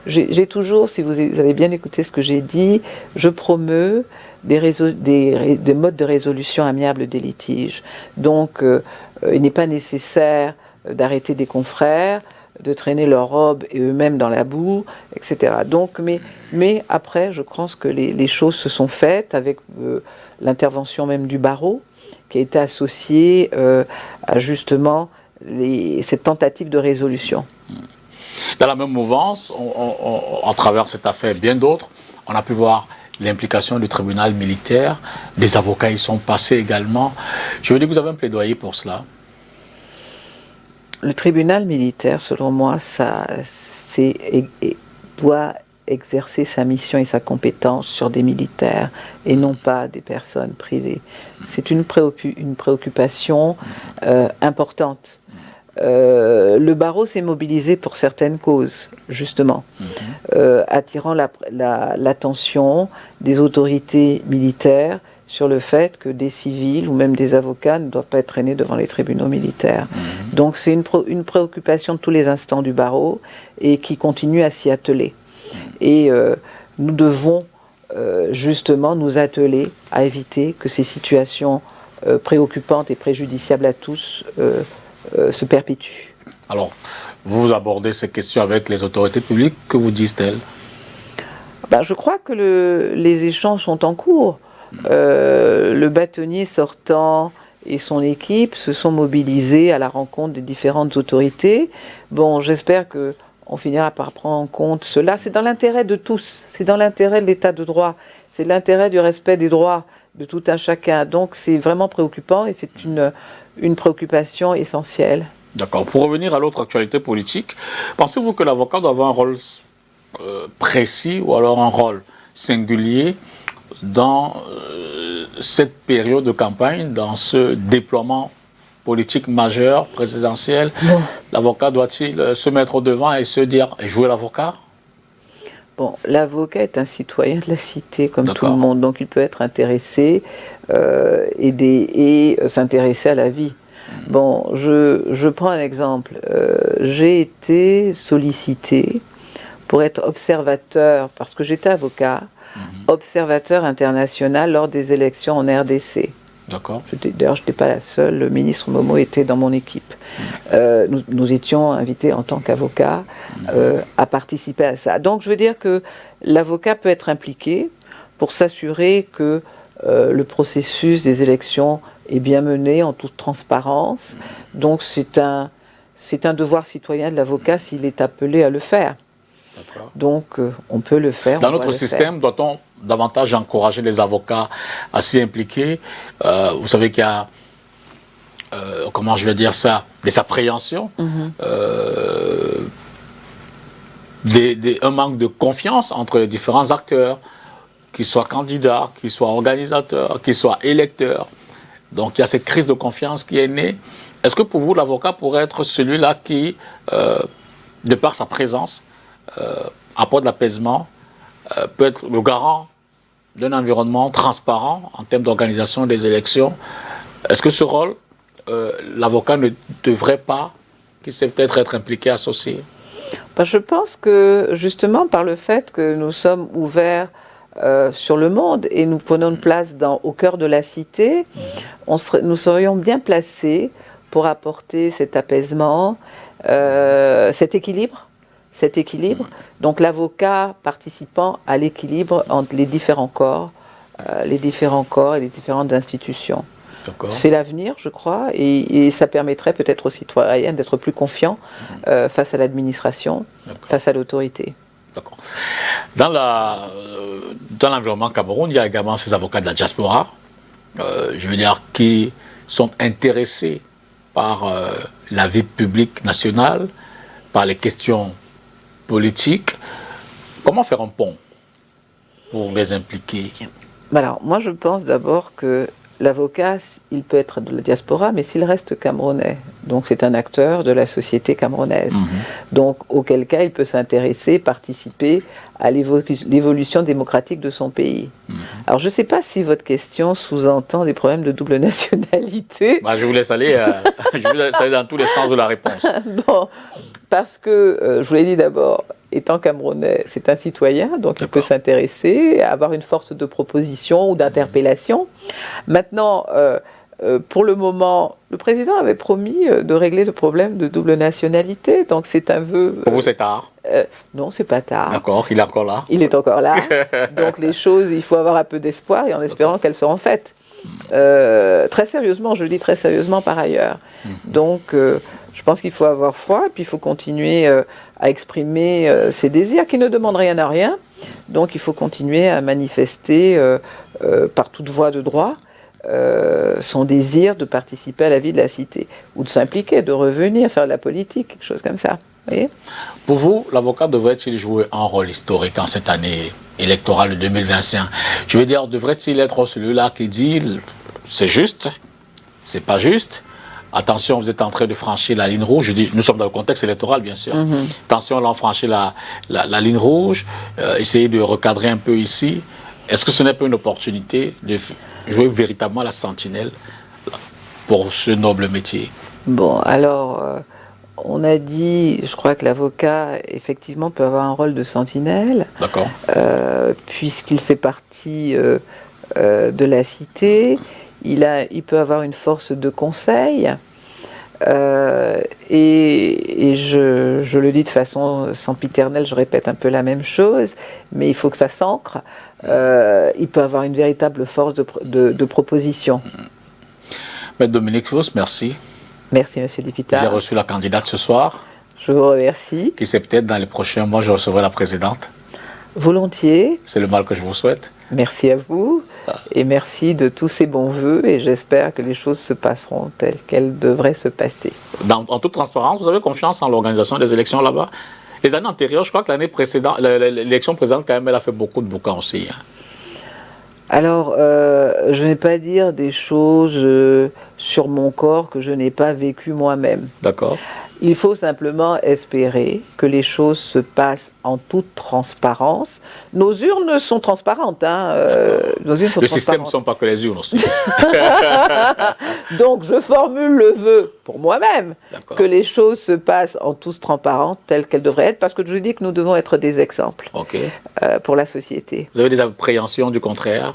Speaker 2: J'ai toujours, si vous avez bien écouté ce que j'ai dit, je promeus des modes de résolution amiable des litiges. Donc, il n'est pas nécessaire d'arrêter des confrères, de traîner leurs robes et eux-mêmes dans la boue, etc. Donc, mais après, je pense que les choses se sont faites avec l'intervention même du barreau, qui a été associée à justement cette tentative de résolution.
Speaker 1: Dans la même mouvance, à travers cette affaire et bien d'autres, on a pu voir l'implication du tribunal militaire, des avocats y sont passés également. Je veux dire que vous avez un plaidoyer pour cela.
Speaker 2: Le tribunal militaire, selon moi, doit exercer sa mission et sa compétence sur des militaires et non pas des personnes privées. C'est une préoccupation importante. Le barreau s'est mobilisé pour certaines causes, justement, attirant l'attention des autorités militaires sur le fait que des civils ou même des avocats ne doivent pas être traînés devant les tribunaux militaires. Donc c'est une préoccupation de tous les instants du barreau et qui continue à s'y atteler. Et nous devons justement nous atteler à éviter que ces situations préoccupantes et préjudiciables à tous se perpétuent.
Speaker 1: Alors, vous abordez ces questions avec les autorités publiques, que vous disent-elles?
Speaker 2: Je crois que les échanges sont en cours. Le bâtonnier sortant et son équipe se sont mobilisés à la rencontre des différentes autorités. Bon, j'espère qu'on finira par prendre en compte cela. C'est dans l'intérêt de tous, c'est dans l'intérêt de l'état de droit, c'est l'intérêt du respect des droits de tout un chacun. Donc c'est vraiment préoccupant et c'est une préoccupation essentielle.
Speaker 1: D'accord. Pour revenir à l'autre actualité politique, pensez-vous que l'avocat doit avoir un rôle précis ou alors un rôle singulier dans cette période de campagne, dans ce déploiement politique majeur, présidentiel?
Speaker 2: Bon.
Speaker 1: L'avocat doit-il se mettre au devant et se dire, et jouer l'avocat?
Speaker 2: Bon, l'avocat est un citoyen de la cité, comme tout le monde, donc il peut être intéressé, aider et s'intéresser à la vie. Bon, je prends un exemple. J'ai été sollicité pour être observateur, parce que j'étais avocat, observateur international lors des élections en RDC.
Speaker 1: D'accord.
Speaker 2: D'ailleurs, je n'étais pas la seule, le ministre Momo était dans mon équipe. Nous étions invités en tant qu'avocats à participer à ça. Donc, je veux dire que l'avocat peut être impliqué pour s'assurer que le processus des élections est bien mené en toute transparence. Donc, c'est un devoir citoyen de l'avocat s'il est appelé à le faire. Donc, on peut le faire.
Speaker 1: Dans notre système, doit-on davantage encourager les avocats à s'y impliquer? Vous savez qu'il y a, comment je vais dire ça, des appréhensions, un manque de confiance entre les différents acteurs, qu'ils soient candidats, qu'ils soient organisateurs, qu'ils soient électeurs. Donc, il y a cette crise de confiance qui est née. Est-ce que pour vous, l'avocat pourrait être celui-là qui, de par sa présence, apporte l'apaisement, peut être le garant d'un environnement transparent en termes d'organisation des élections? Est-ce que ce rôle, l'avocat ne devrait pas, qu'il sait peut-être être impliqué, associé?
Speaker 2: Je pense que justement par le fait que nous sommes ouverts sur le monde et nous prenons une place au cœur de la cité, nous serions bien placés pour apporter cet apaisement, cet équilibre. Donc l'avocat participant à l'équilibre entre les différents corps et les différentes institutions. C'est l'avenir, je crois, et ça permettrait peut-être aux citoyens d'être plus confiants face à l'administration, face à l'autorité.
Speaker 1: D'accord. Dans l'environnement Cameroun, il y a également ces avocats de la diaspora, je veux dire, qui sont intéressés par la vie publique nationale, par les questions politiques. Comment faire un pont pour les impliquer
Speaker 2: Alors, moi, je pense d'abord que l'avocat, il peut être de la diaspora, mais s'il reste camerounais, donc c'est un acteur de la société camerounaise. Donc, auquel cas, il peut s'intéresser, participer à l'évolution démocratique de son pays. Alors, je ne sais pas si votre question sous-entend des problèmes de double nationalité.
Speaker 1: Bah, je vous laisse aller, dans tous les sens de la réponse.
Speaker 2: Bon, parce que, je vous l'ai dit d'abord, étant camerounais, c'est un citoyen, donc il peut s'intéresser, avoir une force de proposition ou d'interpellation. Maintenant, pour le moment, le président avait promis de régler le problème de double nationalité, donc c'est un vœu...
Speaker 1: Pour vous, c'est tard?
Speaker 2: Non, c'est pas tard.
Speaker 1: D'accord, il est encore là.
Speaker 2: Il est encore là. Donc les choses, il faut avoir un peu d'espoir et en espérant qu'elles seront faites. Très sérieusement, je le dis très sérieusement par ailleurs. Donc je pense qu'il faut avoir foi et puis il faut continuer à exprimer ses désirs qui ne demandent rien à rien. Donc il faut continuer à manifester par toute voie de droit son désir de participer à la vie de la cité ou de s'impliquer, de revenir faire de la politique, quelque chose comme ça. Vous voyez ?
Speaker 1: Pour vous, l'avocat devrait-il jouer un rôle historique en cette année électorale de 2025? Je veux dire, devrait-il être celui-là qui dit c'est juste, c'est pas juste? Attention, vous êtes en train de franchir la ligne rouge. Je dis, nous sommes dans le contexte électoral, bien sûr. Attention, là, on franchit la ligne rouge. Essayez de recadrer un peu ici. Est-ce que ce n'est pas une opportunité de jouer véritablement la sentinelle pour ce noble métier?
Speaker 2: Bon, alors, on a dit, je crois que l'avocat, effectivement, peut avoir un rôle de sentinelle.
Speaker 1: D'accord.
Speaker 2: Puisqu'il fait partie de la cité. Il peut avoir une force de conseil. Et je le dis de façon sempiternelle, je répète un peu la même chose, mais il faut que ça s'ancre. Il peut avoir une véritable force de proposition.
Speaker 1: Maître Dominique Foss, merci.
Speaker 2: Merci, Monsieur Lipita.
Speaker 1: J'ai reçu la candidate ce soir.
Speaker 2: Je vous remercie.
Speaker 1: Qui sait peut-être dans les prochains mois, je recevrai la présidente.
Speaker 2: Volontiers.
Speaker 1: C'est le mal que je vous souhaite.
Speaker 2: Merci à vous. Et merci de tous ces bons vœux. Et j'espère que les choses se passeront telles qu'elles devraient se passer.
Speaker 1: En toute transparence, vous avez confiance en l'organisation des élections là-bas? Les années antérieures, je crois que l'année précédente, l'élection précédente, quand même, elle a fait beaucoup de boucans aussi. Hein.
Speaker 2: Alors, je ne vais pas dire des choses sur mon corps que je n'ai pas vécues moi-même.
Speaker 1: D'accord.
Speaker 2: Il faut simplement espérer que les choses se passent en toute transparence. Nos urnes sont transparentes. Hein, nos urnes sont
Speaker 1: le
Speaker 2: transparentes.
Speaker 1: système ne sont pas que les urnes aussi.
Speaker 2: Donc, je formule le vœu pour moi-même que les choses se passent en toute transparence telles qu'elles devraient être, parce que je dis que nous devons être des exemples pour la société.
Speaker 1: Vous avez des appréhensions du contraire?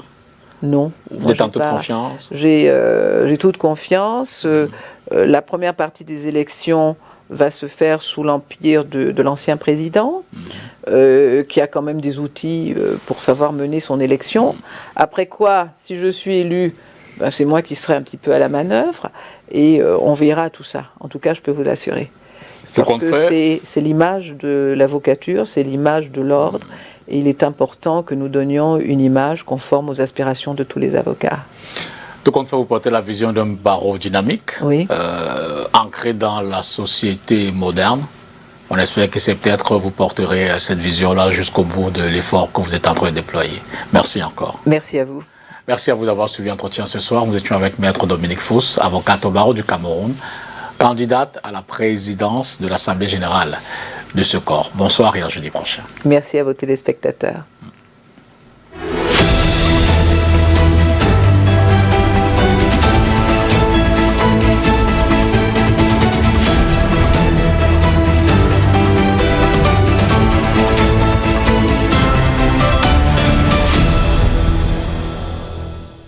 Speaker 2: Non.
Speaker 1: Vous êtes en toute confiance?
Speaker 2: J'ai toute confiance. La première partie des élections va se faire sous l'empire de l'ancien président, qui a quand même des outils pour savoir mener son élection. Après quoi, si je suis élu, ben c'est moi qui serai un petit peu à la manœuvre, et on verra tout ça. En tout cas, je peux vous l'assurer. Parce que c'est l'image de l'avocature, c'est l'image de l'ordre, et il est important que nous donnions une image conforme aux aspirations de tous les avocats.
Speaker 1: Tout compte fait, vous portez la vision d'un barreau dynamique, ancré dans la société moderne. On espère que c'est peut-être vous porterez cette vision-là jusqu'au bout de l'effort que vous êtes en train de déployer. Merci encore.
Speaker 2: Merci à vous.
Speaker 1: Merci à vous d'avoir suivi l'entretien ce soir. Nous étions avec Maître Dominique Foss, avocate au barreau du Cameroun, candidate à la présidence de l'Assemblée générale de ce corps. Bonsoir et à jeudi prochain.
Speaker 2: Merci à vos téléspectateurs.